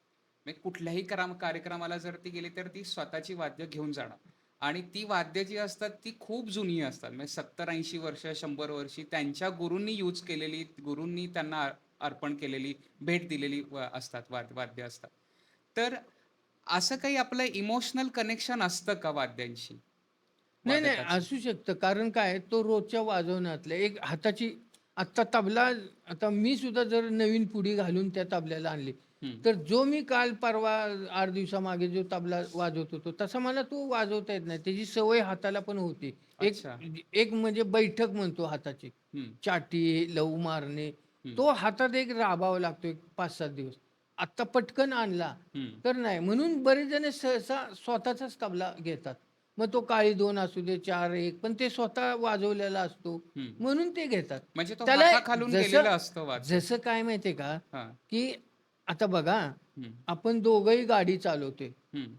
म्हणजे कुठल्याही कार्यक्रमाला जर ती गेली, तर ती स्वतःची वाद्य घेऊन जाणार आणि ती वाद्य जी असतात, ती खूप जुनी असतात. म्हणजे 70-80 वर्ष, 100 वर्षी त्यांच्या गुरूंनी यूज केलेली, गुरूंनी त्यांना अर्पण केलेली, भेट दिलेली असतात, वाद्य असतात. तर असं काही आपलं इमोशनल कनेक्शन असतं का वाद्यांशी? नाही, नाही वादकाचं? असू शकतं. कारण काय तो रोजच्या वाजवण्यातल्या एक हाताची आत्ता तबला आता मी सुद्धा जर नवीन पुडी घालून त्या तबल्याला आणली, हम्म. तर जो मी काल परवा 8 दिवसामागे जो तबला वाजवत होतो तसा मला तो वाजवता येत नाही. त्याची सवय हाताला पण होती. एक अच्छा. एक म्हणजे बैठक म्हणतो हाताची. हम्म. चाटी, लव मारणे, हम्म. तो हातात एक राबावा लागतो एक 5-7 दिवस. आत्ता पटकन आणला हम्म. तर नाही. म्हणून बरेच जण सहसा स्वतःचाच तबला घेतात. मग तो काळी 2 असू दे, 4-1 पण ते स्वतः वाजवलेला असतो. हम्म. म्हणून ते घेतात. म्हणजे तो त्याला हाताखालून जसं गेलेलं असतं वाद्य. जसं काय माहिती आहे का, हा. की आता बघा, हम्म. आपण दोघंही गाडी चालवतोय. हम्म.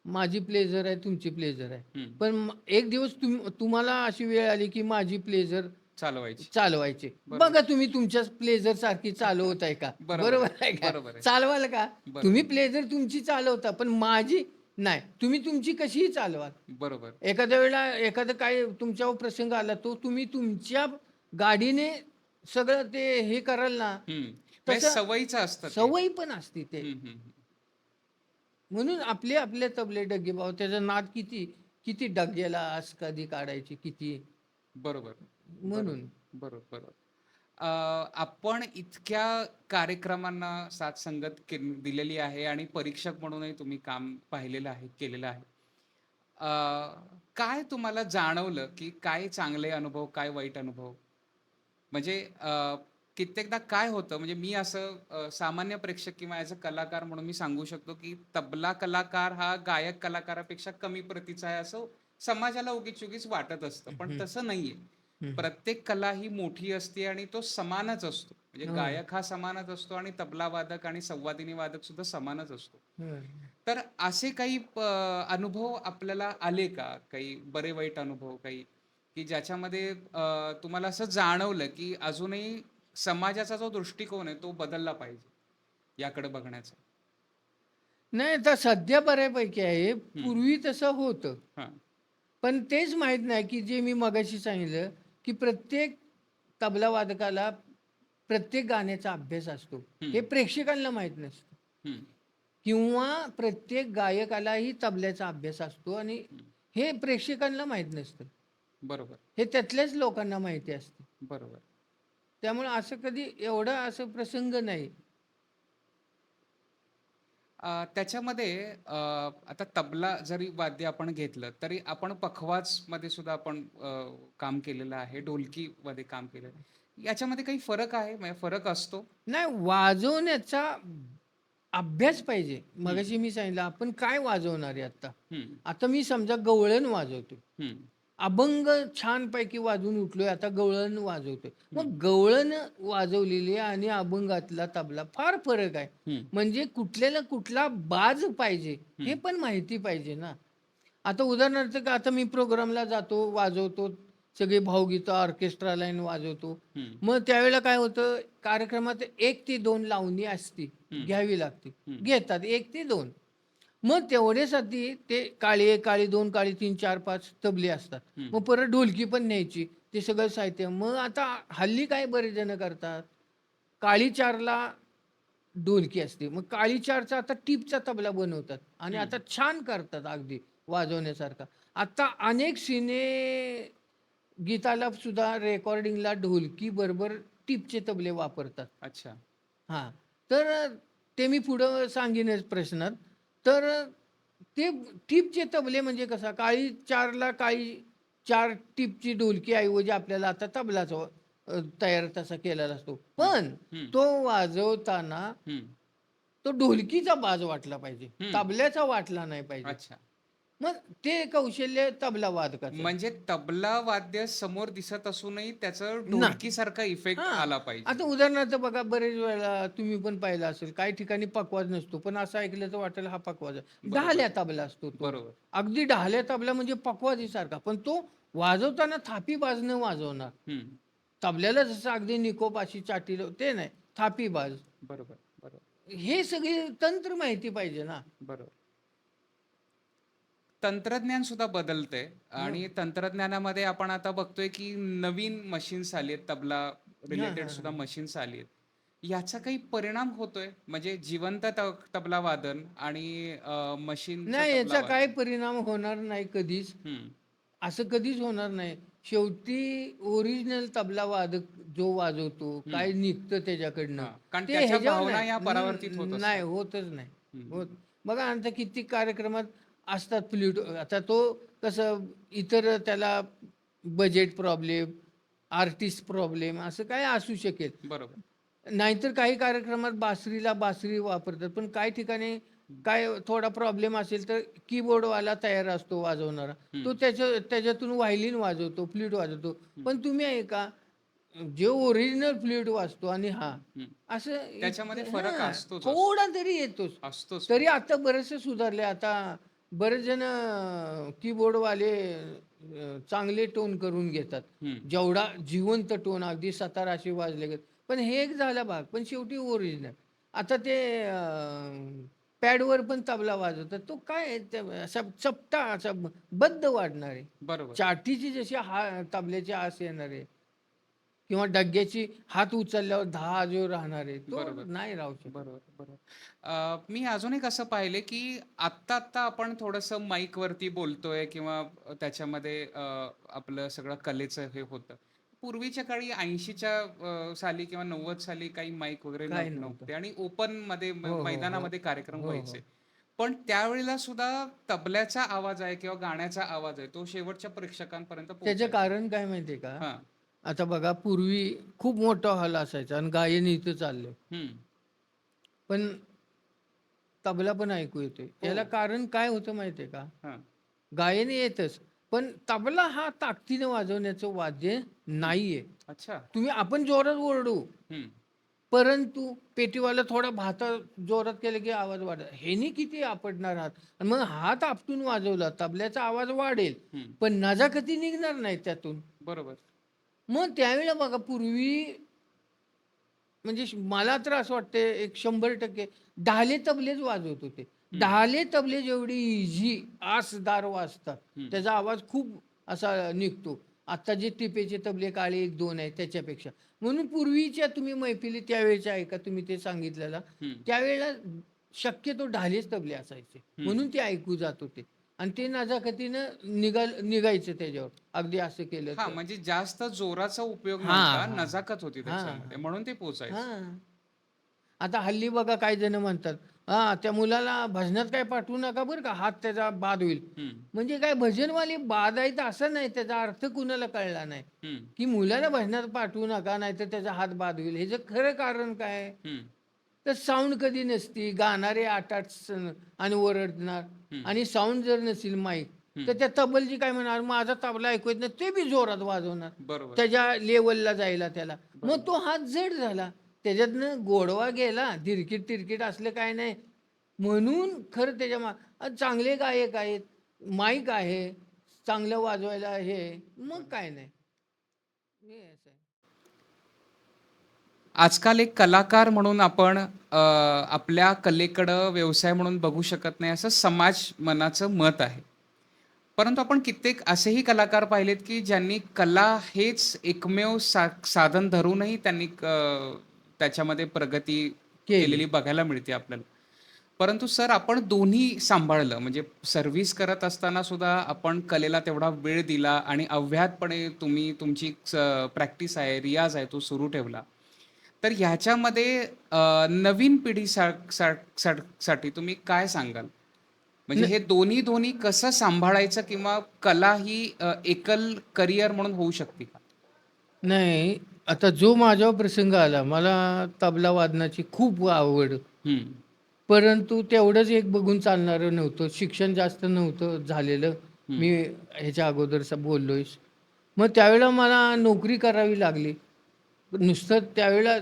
माझी प्लेजर आहे, तुमची प्लेजर आहे. हम्म. पण एक दिवस तुम्हाला अशी वेळ आली, की माझी प्लेजर चालवायची. चालवायची. बरोबर. बघा तुम्ही तुमच्याच प्लेजर सारखी चालवत आहे का? बरोबर बरोबर आहे आहे. का? बरोबर आहे. चालवाल का? तुम्ही बरोबर. प्लेजर तुमची चालवता, पण माझी नाही. तुम्ही तुमची कशीही चालवा. बरोबर. एखाद्या वेळेला एखादं काय तुमच्यावर प्रसंग आला, तो तुम्ही तुमच्या गाडीने सगळं ते हे कराल ना, हम्म. म्हणजे तसं सवयीचं असतं ते. सवयी पण असते ते. हम्म. हम्म. म्हणून आपले तबले डग्गेबाव त्याचा नाद किती किती डग्ग्याला आस कधी काढायची किती बरोबर. बरोबर. म्हणून. बरोबर. बरोबर. अ, आपण इतक्या कार्यक्रमांना साथ संगत दिलेली आहे आणि परीक्षक म्हणूनही तुम्ही काम पाहिलेलं आहे, केलेलं आहे. अ, काय तुम्हाला जाणवलं, की काय चांगले अनुभव, काय वाईट अनुभव? म्हणजे कित्येकदा काय होतं, म्हणजे मी असं सामान्य प्रेक्षक किंवा ॲज अ कलाकार म्हणून मी सांगू शकतो, की तबला कलाकार हा गायक कलाकारापेक्षा कमी प्रतीचा आहे, असं समाजाला उगीच-उगीच वाटत असतं. पण हं, तसं नाहीये. हं. प्रत्येक कला ही मोठी असते आणि तो समानच असतो. म्हणजे हो. गायक हा समानच असतो आणि तबला वादक आणि संवादिनी वादक सुद्धा समानच असतो. हं. तर असे काही अनुभव आपल्याला आले का? काही बरे वाईट अनुभव काही, की ज्याच्यामध्ये तुम्हाला असं जाणवलं, की अजूनही समाजाचा जो दृष्टिकोन आहे तो बदलला पाहिजे, याकडे बघण्याचा? नाही आता सध्या बऱ्यापैकी आहे. हं. पूर्वी तसं होतं. हां. पण तेच माहीत नाही, की जे मी मगाशी सांगितलं, की प्रत्येक तबला वादकाला प्रत्येक गाण्याचा अभ्यास असतो. हं. हे प्रेक्षकांना माहीत नसतं. हं. किंवा प्रत्येक गायकालाही तबल्याचा अभ्यास असतो आणि हं. हे प्रेक्षकांना माहीत नसतं. बरोबर. हे त्यातल्याच लोकांना माहिती असते. बरोबर. त्यामुळे असं कधी एवढा असं प्रसंग नाही. त्याच्यामध्ये आता तबला जरी वाद्य आपण घेतलं, तरी आपण पखवाजमध्ये सुद्धा आपण काम केलेलं आहे, ढोलकीमध्ये काम केलेलं आहे. याच्यामध्ये काही फरक आहे? म्हणजे फरक असतो? नाही वाजवण्याचा अभ्यास पाहिजे. हं. मगाशी मी सांगितलं आपण काय वाजवणार आहे आता? हं. आता मी समजा गवळण वाजवतोय. हं. अभंग छानपैकी वाजवून उठलोय, आता गवळण वाजवतोय. हं. मग गवळण वाजवलेली आणि अभंगातला तबला फार फरक आहे. हं. म्हणजे कुठल्याला कुठला बाज पाहिजे, हे हं. पण माहिती पाहिजे ना. आता उदाहरणार्थ का आता मी प्रोग्रामला जातो, वाजवतो, सगळे भावगीतं, ऑर्केस्ट्रा लाईन वाजवतो. हं. मग त्यावेळेला काय होतं, कार्यक्रमात 1 ते 2 लावणी असती, हं. घ्यावी लागते. हं. घेतात 1 ते 2. मग तेवढ्यासाठी ते काळी 1, काळी 2, काळी 3, 4, 5 तबले असतात. हं. मग परत ढोलकी पण न्यायची. ते सगळं साहित्य. मग आता हल्ली काय बरेच जण करतात, काळी 4ला ढोलकी असते. मग काळी 4चा आता टिपचा तबला बनवतात आणि हं. आता छान करतात अगदी वाजवण्यासारखा. आता अनेक सिने गीताला सुद्धा रेकॉर्डिंगला ढोलकी बरोबर टिपचे तबले वापरतात. अच्छा. हां. तर ते मी पुढं सांगेनच प्रश्नात. तर ते टिपचे तबले म्हणजे कसा काळी 4ला काळी 4 टिपची ढोलकी ऐवजी आपल्याला आता तबलाचा तयार तसा केलेला असतो. हं. पण हं. तो वाजवताना हं. तो ढोलकीचा बाज वाटला पाहिजे. हं. तबल्याचा वाटला नाही पाहिजे. अच्छा. मग ते कौशल्य तबला वादकाचं आहे. म्हणजे तबला वाद्य समोर दिसत असूनही त्याचं नाही. ढोलकीसारखा इफेक्ट हां. आला पाहिजे. आता उदाहरणार्थ बघा बरेच वेळेला तुम्ही पण पाहिलं असेल, काही ठिकाणी पखवाज नसतो. पण असं ऐकलं तर वाटेल हा पखवाज आहे. बरोबर. ढाल्या तबला असतो तो. बरोबर. अगदी ढाल्या तबला म्हणजे पखवाजीसारखा. पण तो वाजवताना थापी बाज न वाजवणार. हं. तबल्याला जसं अगदी निकोप अशी चाटी ते नाही. थापी बाज. बरोबर. बरोबर. हे सगळे तंत्र माहिती पाहिजे ना. बरोबर. तंत्रज्ञान सुद्धा बदलतंय हं. आणि तंत्रज्ञानामध्ये आपण आता बघतोय की नवीन मशीन्स आली आहेत, तबला हां, रिलेटेड हां, सुद्धा हां. मशीन्स आली आहेत. याचा काही परिणाम होतोय? म्हणजे जिवंत तबला वादन आणि मशीनचं नाही तबला याचा काही वादन? परिणाम होणार नाही कधीच. हं. असं कधीच होणार नाही. शेवटी ओरिजिनल तबला वादक जो वाजवतो काय निघतं त्याच्याकडनं हा, कारण ते त्याच्या ह्याच्यावर भावना या नाही परावर्तित होत नाही असतात. होतच नाही हम्म. होत. बघा आता किती कार्यक्रमात असतात फ्लूट. आता तो कसं इतर त्याला बजेट प्रॉब्लेम, आर्टिस्ट प्रॉब्लेम असं काय असू शकेल. बरोबर. नाहीतर काही कार्यक्रमात बासरीला बासरी वापरतात, पण काही ठिकाणी काय थोडा प्रॉब्लेम असेल तर कीबोर्डवाला तयार असतो वाजवणारा, तो हम्म. त्याच्यातून व्हायलिन वाजवतो, फ्लूट वाजवतो. हम्म. पण तुम्ही ऐका, जे ओरिजिनल फ्लूट वाजतो आणि हम्म. असं त्याच्यामध्ये फरक असतोच थोडा तरी येतोच. असतोच तरी फरक. आता बरेचसे सुधारले. आता बरेच जण कीबोर्डवाले चांगले टोन करून घेतात, हम्म. जेवढा जिवंत टोन अगदी सताराशे वाजले गेले. पण हे एक झाला भाग, पण शेवटी ओरिजिनल. आता ते पॅडवर पण तबला वाजवतात, तो काय आहे, असा चपटा असा बद्द वाढणार आहे. बरोबर. चाटीची जशी तबल्याची आस येणार आहे किंवा डग्ग्याची हात उचलल्यावर 10 जो राहणार आहे, तो बरोबर. नाही राहू शकत. बरोबर. बरोबर. मी अजून एक असं पाहिले की आत्ता आत्ता आपण थोडंसं माईकवरती बोलतोय किंवा त्याच्यामध्ये आपलं सगळं कलेचं हे होतं. पूर्वीच्या काळी 80च्या साली किंवा 90 साली काही माईक वगैरे काय नव्हतं. नव्हते आणि ओपन मध्ये हो, हो, हो. मैदानामध्ये कार्यक्रम हो, हो. व्हायचे. पण त्यावेळेला सुद्धा तबल्याचा आवाज आहे किंवा गाण्याचा आवाज आहे तो शेवटच्या प्रेक्षकांपर्यंत त्याचं पोहोचायचा. कारण काय माहिती आहे का? हा. आता बघा, पूर्वी खूप मोठा हॉल असायचा आणि गायन इथं चाललंय. हम्म. पण तबला पण ऐकू येतोय. हो. याला कारण काय होतं माहिती आहे का? हा. गायन येतच, पण तबला हा ताकदीने वाजवण्याचं वाद्य हम्म. नाहीये. अच्छा. आपण जोरात ओरडू, हम्म. परंतु पेटीवाला थोडा भाता जोरात केलं की आवाज वाढत. ह्यानी किती आपटणार आहात? आणि मग हात आपटून वाजवला, तबल्याचा आवाज वाढेल, हम्म. पण नजाकती निघणार नाही त्यातून. बरोबर. मग त्यावेळेला बघा, पूर्वी म्हणजे मला तर असं वाटतं एक 100% ढाले तबलेच वाजवत होते. हम्म. ढाले तबले जेवढी इझी आसदार वाजतात, हम्म. त्याचा आवाज खूप असा निघतो. आता जे टिपेचे तबले काळे 1-2 आहेत त्याच्यापेक्षा. म्हणून पूर्वीच्या तुम्ही मैफिली त्यावेळेच्या ऐका, तुम्ही ते सांगितलेलं, हम्म. त्यावेळेला शक्यतो ढालेच तबले असायचे. हम्म. म्हणून ते ऐकू जात होते आणि ते नजाकतीनं निघायचं त्याच्यावर. अगदी असं केलं हा, तर. म्हणजे जास्त जोराचा उपयोग हां, नव्हता, हां. नजाकत होती हां, त्याच्यामध्ये, हां. म्हणून ते पोचायचं. हां. आता हल्ली बघा काही जण म्हणतात, हां, त्या मुलाला भजनात काय पाठवू नका बरं का, हात त्याचा बाद होईल. हम्म. म्हणजे काय भजनवाली बाद आहेत असं नाही, त्याचा अर्थ कुणाला कळला नाही, हम्म. की मुलाला भजनात पाठवू नका नाहीतर त्याचा हात बाद होईल. ह्याचं खरं कारण काय आहे? हम्म. तर साऊंड कधी नसती, गाणारे आटाट आणि ओरडणार, हम्म. आणि साऊंड जर नसेल माईक, तर हम्म. त्या तबलची काय म्हणणार, माझा तबला ऐकू येत नाही, ते बी जोरात वाजवणार बरोबर. त्याच्या लेवलला जायला त्याला. मग बरोबर. तो हात जड झाला, त्याच्यातनं गोडवा गेला, तिरकीट तिरकीट असलं काय नाही. म्हणून खरं चांगले गायक आहेत, माईक आहे, चांगलं वाजवायला हे, मग बरोबर. काय नाही. हे असं आहे. आजकाल एक कलाकार म्हणून आपण आपल्या कलेकडं व्यवसाय म्हणून बघू शकत नाही असं समाज मनाचं मत आहे. परंतु आपण कित्येक असेही कलाकार पाहिलेत की ज्यांनी कला हेच एकमेव साधन धरूनही त्यांनी त्याच्यामध्ये प्रगती केली. केलेली बघायला मिळते आपल्याला. परंतु सर, आपण दोन्ही सांभाळलं, म्हणजे सर्व्हिस करत असताना सुद्धा आपण कलेला तेवढा वेळ दिला आणि अव्याहतपणे तुम्ही तुमची प्रॅक्टिस आहे, रियाज आहे, तो सुरू ठेवला. तर ह्याच्यामध्ये नवीन पिढी साठी तुम्ही काय सांगाल? म्हणजे हे दोन्ही दोन्ही कसं सांभाळायचं किंवा कला ही एकल करिअर म्हणून होऊ शकते का? नाही, आता जो माझ्यावर प्रसंग आला, मला तबला वादनाची खूप आवड. हम्म. परंतु तेवढंच एक बघून चालणारं नव्हतं. शिक्षण जास्त नव्हतं झालेलं. हम्म. मी ह्याच्या अगोदरचा बोललोयच. मग त्यावेळेला मला नोकरी करावी लागली. नुसतं त्यावेळेला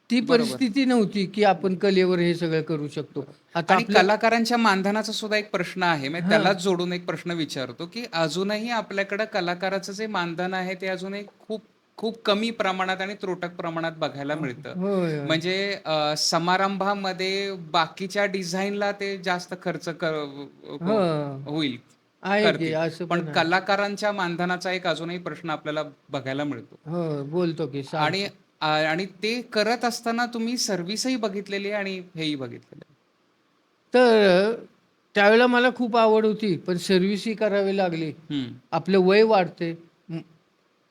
ती बरोबर. परिस्थिती नव्हती, की आपण कलेवर हे सगळं करू शकतो. बरोबर. आता आणि आपलं कलाकारांच्या मानधनाचा सुद्धा एक प्रश्न आहे. म्हणजे हां. त्यालाच जोडून एक प्रश्न विचारतो, की अजूनही आपल्याकडे कलाकाराचं जे मानधन आहे ते अजूनही खूप खूप कमी प्रमाणात आणि त्रोटक प्रमाणात बघायला मिळतं. होय, होय. म्हणजे समारंभामध्ये बाकीच्या डिझाईनला ते जास्त खर्च हो. होईल, आहे की करतील. असं पण पण आहे. कलाकारांच्या मानधनाचा एक अजूनही प्रश्न आपल्याला बघायला मिळतो. हो, बोलतो की आणि सारखं. आणि ते करत असताना तुम्ही सर्व्हिसही बघितलेली आहे आणि हेही बघितलेलं आहे. तर त्यावेळेला मला खूप आवड होती, पण सर्व्हिसही करावी लागली. हं. आपलं वय वाढते.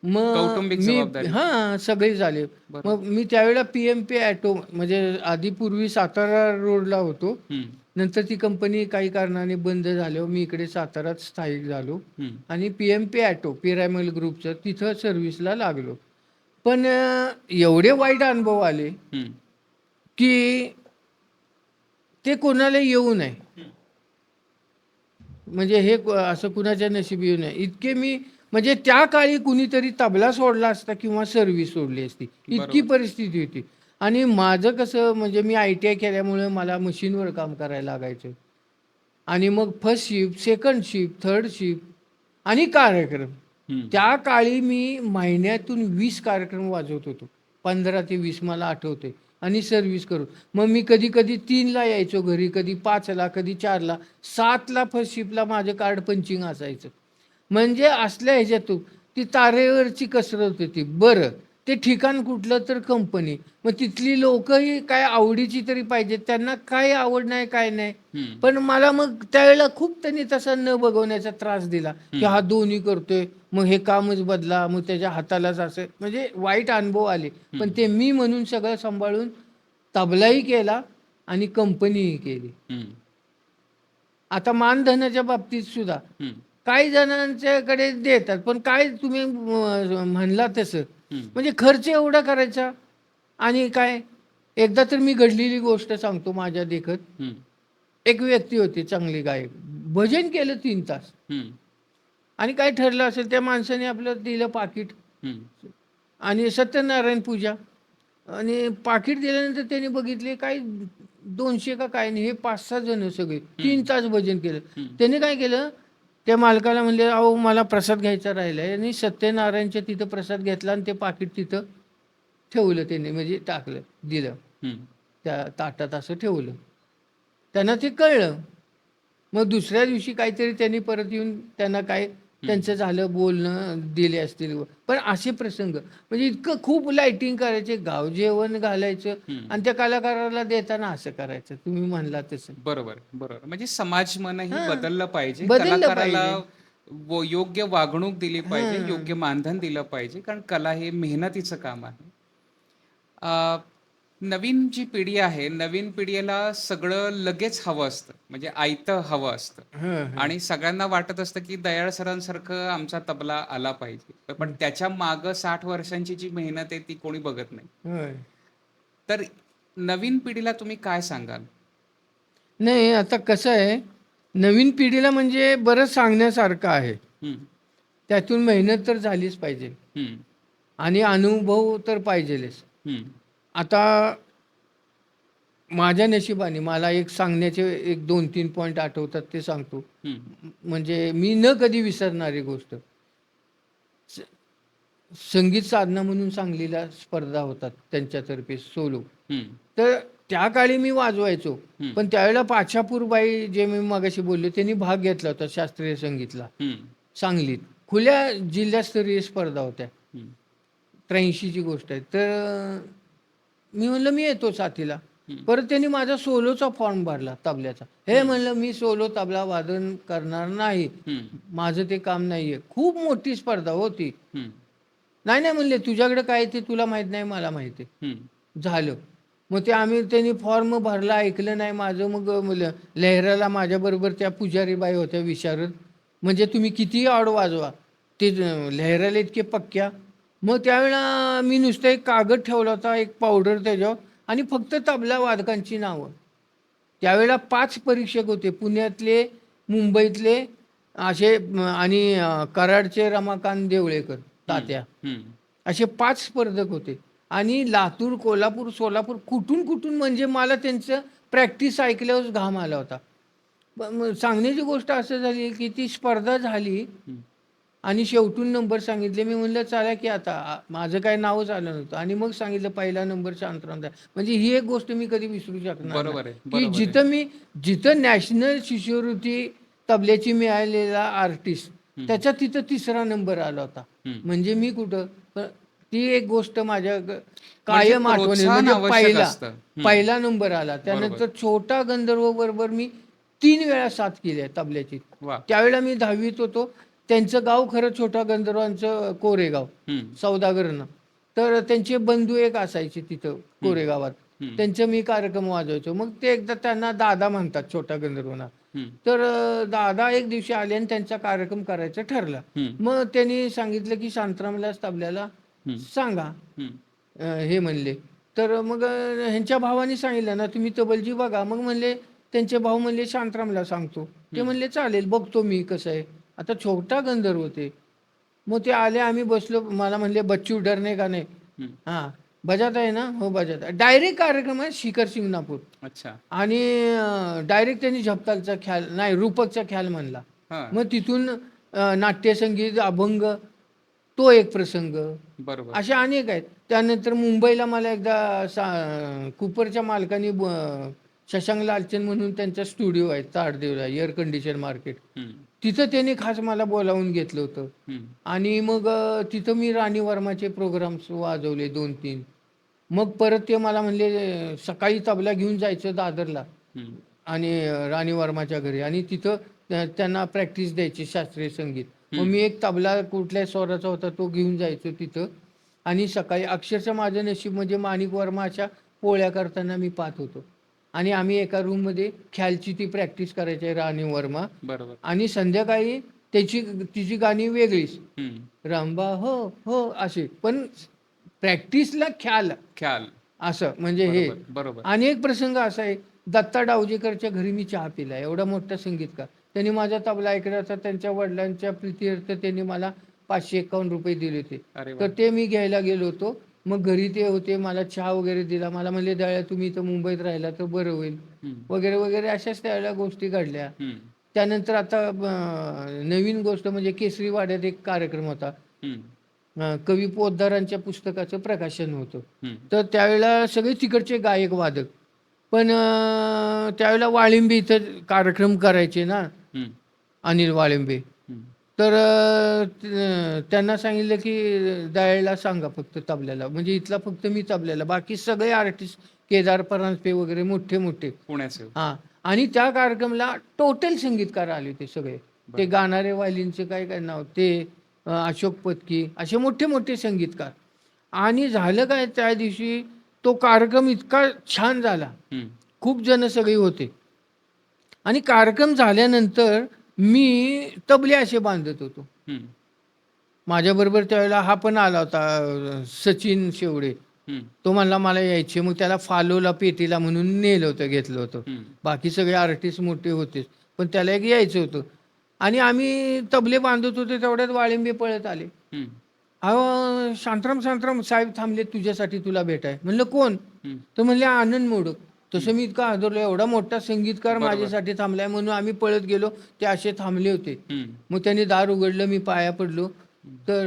मग कौटुंबिक मी जबाबदारी. हां, सगळे झाले. बरोबर. मग मी त्यावेळेला पी-एम-पी ऑटो म्हणजे आधी पूर्वी सातारा रोडला होतो. हं, नंतर ती कंपनी काही कारणाने बंद झाल्यावर मी इकडे सातारात स्थायिक झालो हं, आणि पी-एम-पी ऑटो पिरामल ग्रुपचं तिथं सर्व्हिसला लागलो. पण एवढे वाईट अनुभव आले, हं, की ते कोणाला येऊ नये. म्हणजे हे असं कुणाच्या नशिबी येऊ नये. इतके मी म्हणजे त्या काळी कुणीतरी तबला सोडला असता किंवा सर्व्हिस सोडली असती. इतकी बरोबर. परिस्थिती होती. आणि माझं कसं म्हणजे मी आय-टी-आय केल्यामुळे मला मशीनवर काम करायला लागायचं. आणि मग first shift, second shift, third shift आणि कार्यक्रम. हं, त्या काळी मी महिन्यातून 20 कार्यक्रम वाजवत होतो. 15 ते 20 मला आठवतंय आणि सर्व्हिस करून. मग मी कधी-कधी 3ला यायचो घरी, कधी 5ला, कधी 4ला. 7ला फर्स्ट शिफ्टला माझं कार्ड पंचिंग असायचं. म्हणजे असल्या ह्याच्यातून ती तारेवरची कसरत होती. बरं, ते ठिकाण कुठलं तर कंपनी. मग तिथली लोकंही काय आवडीची तरी पाहिजेत. त्यांना काय आवड नाही, काय नाही. हं, पण मला मग त्यावेळेला खूप त्यांनी तसा न बघवण्याचा त्रास दिला, की हं, हा दोन्ही करतोय, मग हे कामच बदला, मग त्याच्या हातालाच असं म्हणजे वाईट अनुभव आले. पण हं, ते मी म्हणून सगळं सांभाळून तबलाही केला आणि कंपनीही केली. हं, आता मानधनाच्या बाबतीत सुद्धा हं, काही जणांच्याकडे देतात, पण काय तुम्ही म्हणला तसं हं, म्हणजे खर्च एवढा करायचा आणि काय एकदा तर मी घडलेली गोष्ट सांगतो माझ्या देखत. हं, एक व्यक्ती होती चांगली गायक. भजन केलं 3 तास हं, आणि काय ठरलं असेल त्या माणसाने आपलं दिलं पाकीट हं, आणि सत्यनारायण पूजा आणि पाकीट दिल्यानंतर त्याने बघितले काय 200 का काय नाही, हे 5-6 जण सगळे हं, 3 तास भजन केलं. हं, त्याने काय केलं, त्या मालकाला म्हणले, "अहो मला प्रसाद घ्यायचा राहिलाय" आणि सत्यनारायणच्या तिथं प्रसाद घेतला आणि ते पाकीट तिथं ठेवलं त्याने म्हणजे टाकलं, दिलं. हं, त्या ताटात असं ठेवलं. त्यांना ते कळलं. मग दुसऱ्या दिवशी काहीतरी त्यांनी परत येऊन त्यांना काय हं, त्यांचं झालं बोलणं दिले असतील. पण असे प्रसंग म्हणजे इतकं खूप लाइटिंग करायचे, गाव जेवण घालायचं हं. आणि त्या कलाकाराला देताना असं करायचं. तुम्ही म्हणला तसं. बरोबर, बरोबर. म्हणजे समाज मनही हां, बदललं पाहिजे. बदललं कलाकाराला पाहिजे. योग्य वागणूक दिली पाहिजे, योग्य हां. मानधन दिलं पाहिजे. कारण कला हे मेहनतीचं काम आहे. अ, नवीन जी पिढी आहे, नवीन पिढीला सगळं लगेच हवं असतं. म्हणजे आयतं हवं असतं. हं, हं. आणि सगळ्यांना वाटत असतं, की दयाळ सरांसारखं आमचा तबला आला पाहिजे. पण हं. त्याच्या मागं 60 वर्षांची जी मेहनत आहे, ती कोणी बघत नाही. होय. तर नवीन पिढीला तुम्ही काय सांगाल? नाही आता कसं आहे, नवीन पिढीला म्हणजे बरंच सांगण्यासारखं आहे. हं, त्यातून मेहनत तर झालीच पाहिजे हं, आणि अनुभव तर पाहिजेलच. हं, आता माझ्या नशिबाने मला एक सांगण्याचे एक 2-3 पॉइंट आठवतात ते सांगतो. हं, म्हणजे मी न कधी विसरणारी गोष्ट. स संगीत साधना म्हणून सांगलीला स्पर्धा होतात त्यांच्यातर्फे सोलो. हं, तर त्या काळी मी वाजवायचो. हं, पण त्यावेळेला पाछापूरबाई जे मी मगाशी बोललो त्यांनी भाग घेतला होता शास्त्रीय संगीतला हं, सांगलीत. खुल्या जिल्हास्तरीय स्पर्धा होत्या. हं, 83 ची गोष्ट आहे. तर मी म्हणलं मी येतो साथीला. हं, परत त्यांनी माझा सोलोचा फॉर्म भरला तबल्याचा. हे हं, म्हणलं मी सोलो तबला वादन करणार नाही. हं, माझं ते काम नाहीये. खूप मोठी स्पर्धा होती. हं, नाही, नाही म्हणले तुझ्याकडे काय ते तुला माहीत नाही, मला माहिती आहे. हं, झालं. मग ते आम्ही त्यांनी फॉर्म भरला, ऐकलं नाही माझं. मग लहेराला माझ्याबरोबर त्या पुजारीबाई होत्या विशारद. म्हणजे तुम्ही कितीही ऑड वाजवा, ते लहेराला इतके पक्क्या. मग त्यावेळेला मी नुसतं एक कागद ठेवला होता, एक पावडर त्याच्यावर आणि फक्त तबला वादकांची नावं. त्यावेळेला 5 परीक्षक होते. पुण्यातले, मुंबईतले असे आणि कराडचे रमाकांत देवळेकर, हं, तात्या. हं. असे 5 स्पर्धक होते आणि लातूर, कोल्हापूर, सोलापूर कुठून म्हणजे मला त्यांचं प्रॅक्टिस ऐकल्यावरच घाम आला होता. मग सांगण्याची गोष्ट असं झाली, की ती स्पर्धा झाली हं. आणि शेवटून नंबर सांगितले. मी म्हणलं चला की आता माझं काही नावच आलं नव्हतं आणि मग सांगितलं पहिला नंबर शांताराम आहे. म्हणजे ही एक गोष्ट मी कधी विसरू शकणार नाही, बरोबर आहे, की बरोबर आहे. जिथं नॅशनल शिष्यवृत्ती तबल्याची मिळालेला आर्टिस्ट हं, त्याच्या तिथं 3रा नंबर आला होता. हं. म्हणजे मी कुठं ती एक गोष्ट माझ्या म्हणजे कायम आठवणीत प्रोत्साहन म्हणजे आवश्यक असतं. हं, पहिला नंबर आला. बरोबर. त्यानंतर छोटा गंधर्व बरोबर मी 3 वेळा साथ केली आहे तबल्याची. वाह! त्यावेळेला मी 10वीत होतो. त्यांचं गाव खरं छोटा गंधर्वांचं कोरेगाव हं, सौदागरनं. तर त्यांचे बंधू एक असायचे तिथं कोरेगावात. हं, त्यांचं मी कार्यक्रम वाजवायचो. मग ते एकदा त्यांना दादा म्हणतात छोटा गंधर्वांना. हं, तर दादा एक दिवशी आले आणि त्यांचा कार्यक्रम करायचा ठरला. हं, मग त्यांनी सांगितलं की शांतारामला तबल्याला हं, सांगा. हं, हे म्हणले. तर मग ह्यांच्या भावाने सांगितलं ना तुम्ही तबलजी बघा. मग म्हणले त्यांचे भाऊ म्हणले शांतारामला सांगतो. ते हं, म्हणले चालेल बघतो मी कसं आहे. आता छोटा गंधर्व होते. मग ते आले आम्ही बसलो. मला म्हणले बच्चू डरने का नाही. हं. हां, बजात आहे ना? हो बजात आहे. डायरेक्ट कार्यक्रम आहे शिखर शिंगणापूर अच्छा. आणि डायरेक्ट त्यांनी झपतालचा ख्याल नाही रूपकचा ख्याल म्हणला. हां. मग तिथून नाट्यसंगीत, अभंग तो एक प्रसंग. बरोबर. अशा अनेक आहेत. त्यानंतर मुंबईला मला एकदा कुपरच्या मालकाने शशांक लालचंद म्हणून त्यांचा स्टुडिओ आहे ताडदेवला एअर कंडिशन मार्केट. हं, तिथं त्यांनी खास मला बोलावून घेतलं होतं. हं, आणि मग तिथं मी राणी वर्माचे प्रोग्राम्स वाजवले 2-3. मग परत ते मला म्हणले सकाळी तबला घेऊन जायचं दादरला हं, आणि राणी वर्माच्या घरी आणि तिथं त्यांना प्रॅक्टिस द्यायची शास्त्रीय संगीत. मग हं. मी एक तबला कुठल्या स्वराचा होता तो घेऊन जायचो तिथं आणि सकाळी अक्षरशः माझं नशीब म्हणजे माणिक वर्मा अशा पोळ्या करताना मी पाहत होतो. आणि आम्ही एका रूममध्ये ख्यालची ती प्रॅक्टिस करायची राणी वर्मा बरोबर. आणि संध्याकाळी तिची गाणी वेगळीच. हं. रंबा हो, हो अशी. पण प्रॅक्टिसला ख्याल ख्याल. असं म्हणजे हे. बरोबर, बरोबर. आणि एक प्रसंग असा आहे, दत्ता डावजेकरच्या घरी मी चहा पिला. एवढा मोठा संगीतकार. त्यांनी माझा तबला ऐकला होता. त्यांच्या वडिलांच्या प्रीत्यर्थ त्यांनी मला ₹551 दिले होते. अरे तर वाह! ते मी घ्यायला गेलो होतो. मग घरी ते होते. मला चहा वगैरे दिला. मला म्हणले, "दळ्या तुम्ही इथं मुंबईत राहिला तर बरं होईल." हं, वगैरे, वगैरे अशाच त्यावेळेला गोष्टी घडल्या. हं, त्यानंतर आता नवीन गोष्ट म्हणजे केसरी वाड्यात एक कार्यक्रम होता. हं, कवी पोतदारांच्या पुस्तकाचं प्रकाशन होतं. हं, तर त्यावेळेला सगळे तिकडचे गायक वादक. पण त्यावेळेला वाळिंबे इथं कार्यक्रम करायचे ना हं, अनिल वाळिंबे. हं. तर त्यांना सांगितलं की दयाळला सांगा फक्त तबल्याला. म्हणजे इथला फक्त मी तबल्याला. बाकी सगळे आर्टिस्ट केदार परांजपे वगैरे मोठे-मोठे. पुण्याचे. हां. आणि त्या कार्यक्रमाला टोटल संगीतकार आले होते सगळे. ते बरं. गाणारे वायलीनचे काय काय नाव ते अशोक पत्की असे मोठे-मोठे संगीतकार. आणि झालं काय त्या दिवशी तो कार्यक्रम इतका छान झाला. हं, खूप जण सगळे होते. आणि कार्यक्रम झाल्यानंतर मी तबले असे बांधत होतो. हं, माझ्याबरोबर त्यावेळेला हा पण आला होता सचिन शेवडे. हं, तो म्हणला मला यायचे. मग त्याला फालोला, पेटीला म्हणून नेलं होतं, घेतलं होतं. हं, बाकी सगळे आर्टिस्ट मोठे होतेच. पण त्याला एक यायचं होतं. आणि आम्ही तबले बांधत होतो तेवढ्यात वाळिंबे पळत आले. हं, "अहो शांताराम, शांताराम साहेब थांबलेत तुझ्यासाठी तुला भेटाय." म्हणलं कोण? हं. तर म्हणले आनंद मोडक. हं. तसं मी इतका हादरलो, एवढा मोठा संगीतकार बरोबर. माझ्यासाठी थांबलाय म्हणून आम्ही पळत गेलो. ते असे थांबले होते. हं, मग त्यांनी दार उघडलं, मी पाया पडलो. हं, तर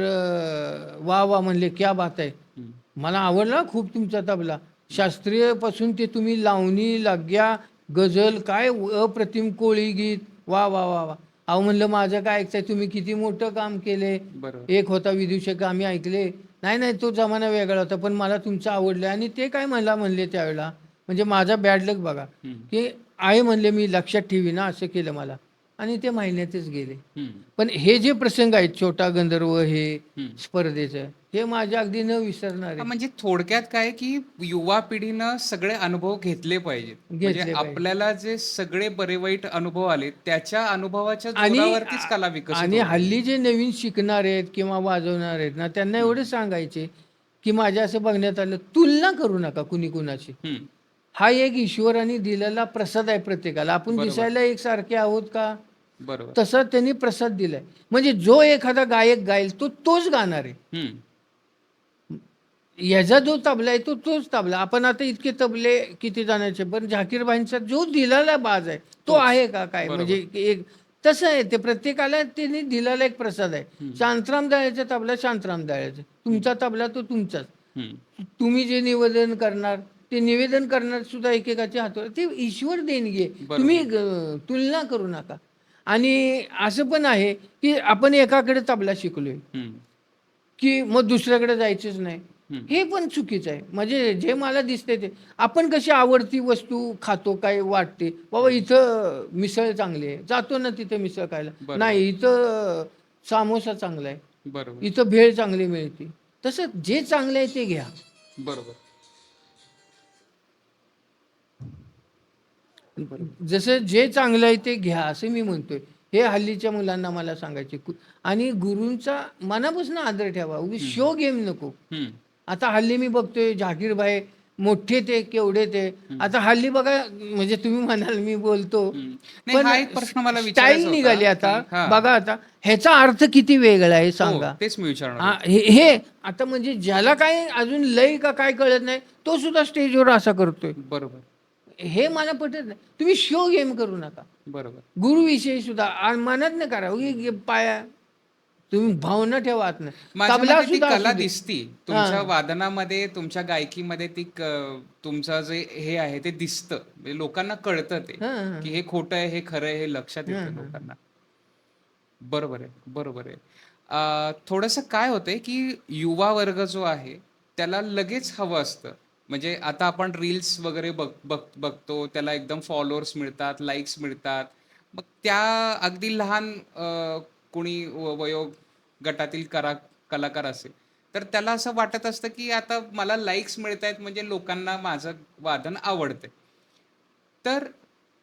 "वाह! वाह!" म्हणले, "क्या बात है." हं, मला आवडला खूप तुमचा तबला. शास्त्रीयपासून ते तुम्ही लावणी, लाग्या, गझल काय अप्रतिम कोळी गीत. वाह! वाह! वाह! वाह! अहो म्हणलं माझं काय ऐकताय तुम्ही किती मोठं काम केले. बरोबर. एक होता विदूषक आम्ही ऐकले. नाही, नाही तो जमाना वेगळा होता पण मला तुमचं आवडलं आणि ते काय मला म्हणले त्यावेळेला म्हणजे माझा बॅड लक बघा, हं, की आहे म्हणले मी लक्षात ठेवीन हां, असं केलं मला आणि ते महिन्यातच गेले. हं, पण हे जे प्रसंग आहेत छोटा गंधर्व हे हं. स्पर्धेचं, हे माझ्या अगदी न विसरणारे म्हणजे थोडक्यात काय की युवा पिढीनं सगळे अनुभव घेतले पाहिजेत. म्हणजे घेतले पाहिजे. आपल्याला जे सगळे बरे वाईट अनुभव आले, त्याच्या अनुभवाच्या आणि जोरावरतीच कला विकसित आणि होते. हल्ली जे नवीन शिकणारे आहेत किंवा वाजवणारे आहेत ना, त्यांना हं, एवढं सांगायचे, की माझ्या असं बघण्यात आलं, तुलना करू नका कुणी कुणाची. हं. हा एक ईश्वराने दिलेला प्रसाद आहे प्रत्येकाला. आपण बरोबर, दिसायला एकसारखे आहोत का? बरोबर. तसा त्यांनी प्रसाद दिलाय. म्हणजे जो एखादा गायक गाईल तोच गाणार आहे. हं, ह्याचा जो तबला आहे तोच तबला. आपण आता इतके तबले किती जणांचे, पण झाकीरबाईंचा जो दिलेला बाज आहे, तो तोच. आहे का काय? बरोबर. म्हणजे एक तसं आहे ते प्रत्येकाला त्यांनी दिलेला एक प्रसाद आहे. हं, शांताराम दळ्याचा तबला शांताराम दळ्याचा. हं, तुमचा तबला तो तुमचाच. हं. तुम्ही जे निवेदन करणार, ते निवेदन करणार सुद्धा एकेकाच्या हातावर. ते ईश्वर देणगी आहे. तुम्ही बरोबर. तुलना करू नका. आणि असं पण आहे, की आपण एकाकडे तबला शिकलोय. हं, की मग दुसऱ्याकडे जायचंच नाही. हं. हे पण चुकीचं आहे. म्हणजे जे मला दिसतंय ते. आपण कशी आवडती वस्तू खातो, काय वाटते, बाबा इथं मिसळ चांगली आहे, जातो ना तिथे मिसळ खायला. बरोबर. नाही इथं सामोसा चांगला आहे, बरोबर. इथं भेळ चांगली मिळते. तसं जे चांगलं आहे ते घ्या. बरोबर. बरोबर. जसं जे चांगलं आहे ते घ्या असं मी म्हणतोय. हे हल्लीच्या मुलांना मला सांगायचे. आणि गुरूंचा मनापासून आदर ठेवा. उगीच हं. शो गेम नको. हं. आता हल्ली मी बघतोय जाकीरभाई मोठे ते केवढे ते. हं. आता हल्ली बघा म्हणजे तुम्ही म्हणाल मी बोलतो. हं. नाही, पण हा एक प्रश्न मला स्टाईल विचारायचा होता, निघाली आता. की हां. बघा आता ह्याचा अर्थ किती वेगळा आहे हो, सांगा. तेच मी विचारणार हा, होतो. हे आता म्हणजे ज्याला काय अजून लय का काय कळत नाही तो सुद्धा स्टेजवर असा करतोय. बरोबर. हे मला पटत नाही. तुम्ही शो गेम करू नका. बरोबर. गुरुविषयी सुद्धा मनात नाही करा. उगी पाया तुम्ही भावना ठेवा आत नाही. माझ्या तबला मते ती सुद्धा कला असू दे. दिसती. तुमच्या हां. वादनामध्ये, तुमच्या गायकीमध्ये ती तुमचं जे हे आहे ते दिसतं. म्हणजे लोकांना कळतं ते, हां, हां. की हे खोटं आहे, हे खरं आहे, हे लक्षात हां, येतं हां. लोकांना. बरोबर आहे, बरोबर आहे. थोडंसं काय होतंय, की युवा वर्ग जो आहे, त्याला लगेच हवं असतं. म्हणजे आता आपण रील्स वगैरे बघतो, त्याला एकदम फॉलोअर्स मिळतात, लाइक्स मिळतात. मग त्या अगदी लहान कोणी वयोगटातील कलाकार असेल, तर त्याला असं वाटत असतं, की आता मला लाइक्स मिळतायत म्हणजे लोकांना माझं वादन आवडतंय. तर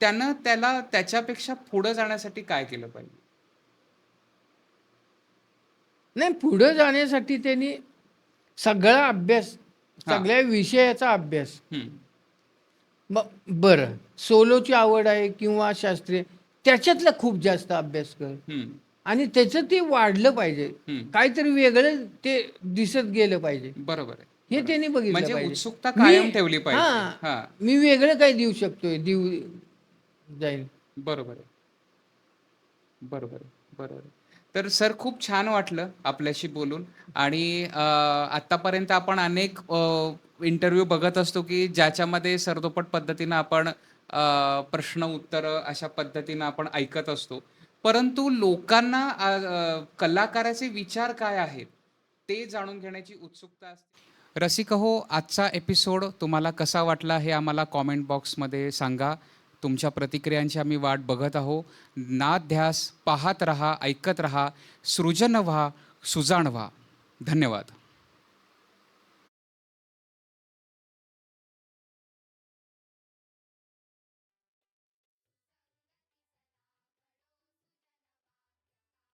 त्यानं त्याला त्याच्यापेक्षा पुढं जाण्यासाठी काय केलं पाहिजे? नाही पुढे जाण्यासाठी त्यांनी सगळा अभ्यास, हां. सगळ्या विषयाचा अभ्यास. हं. मग बरं सोलोची आवड आहे किंवा शास्त्रीय त्याच्यातला खूप जास्त अभ्यास कर. हं. आणि त्याचं ते वाढलं पाहिजे. हं. काहीतरी वेगळं ते दिसत गेलं पाहिजे. बरोबर आहे. हे बरोबर. त्यांनी बघितलं म्हणजे पाहिजे. उत्सुकता मी कायम ठेवली पाहिजे. हां, हां. मी वेगळं काही देऊ शकतोय, देऊ जाईल. बरोबर आहे. बरोबर आहे. बरोबर आहे. तर सर खूप छान वाटलं आपल्याशी बोलून आणि आत्तापर्यंत आपण अनेक इंटरव्ह्यू बघत असतो, की ज्याच्यामध्ये सरदोपट पद्धतीनं आपण प्रश्न उत्तरं अशा पद्धतीनं आपण ऐकत असतो. परंतु लोकांना कलाकाराचे विचार काय आहेत, ते जाणून घेण्याची उत्सुकता असते. रसिक हो, आजचा एपिसोड तुम्हाला कसा वाटला हे आम्हाला कॉमेंट बॉक्समध्ये सांगा. तुमच्या प्रतिक्रियांची आम्ही वाट बघत आहो. नाद ध्यास, पाहत रहा, ऐकत रहा, सृजन व्हा, सुजाण व्हा. धन्यवाद.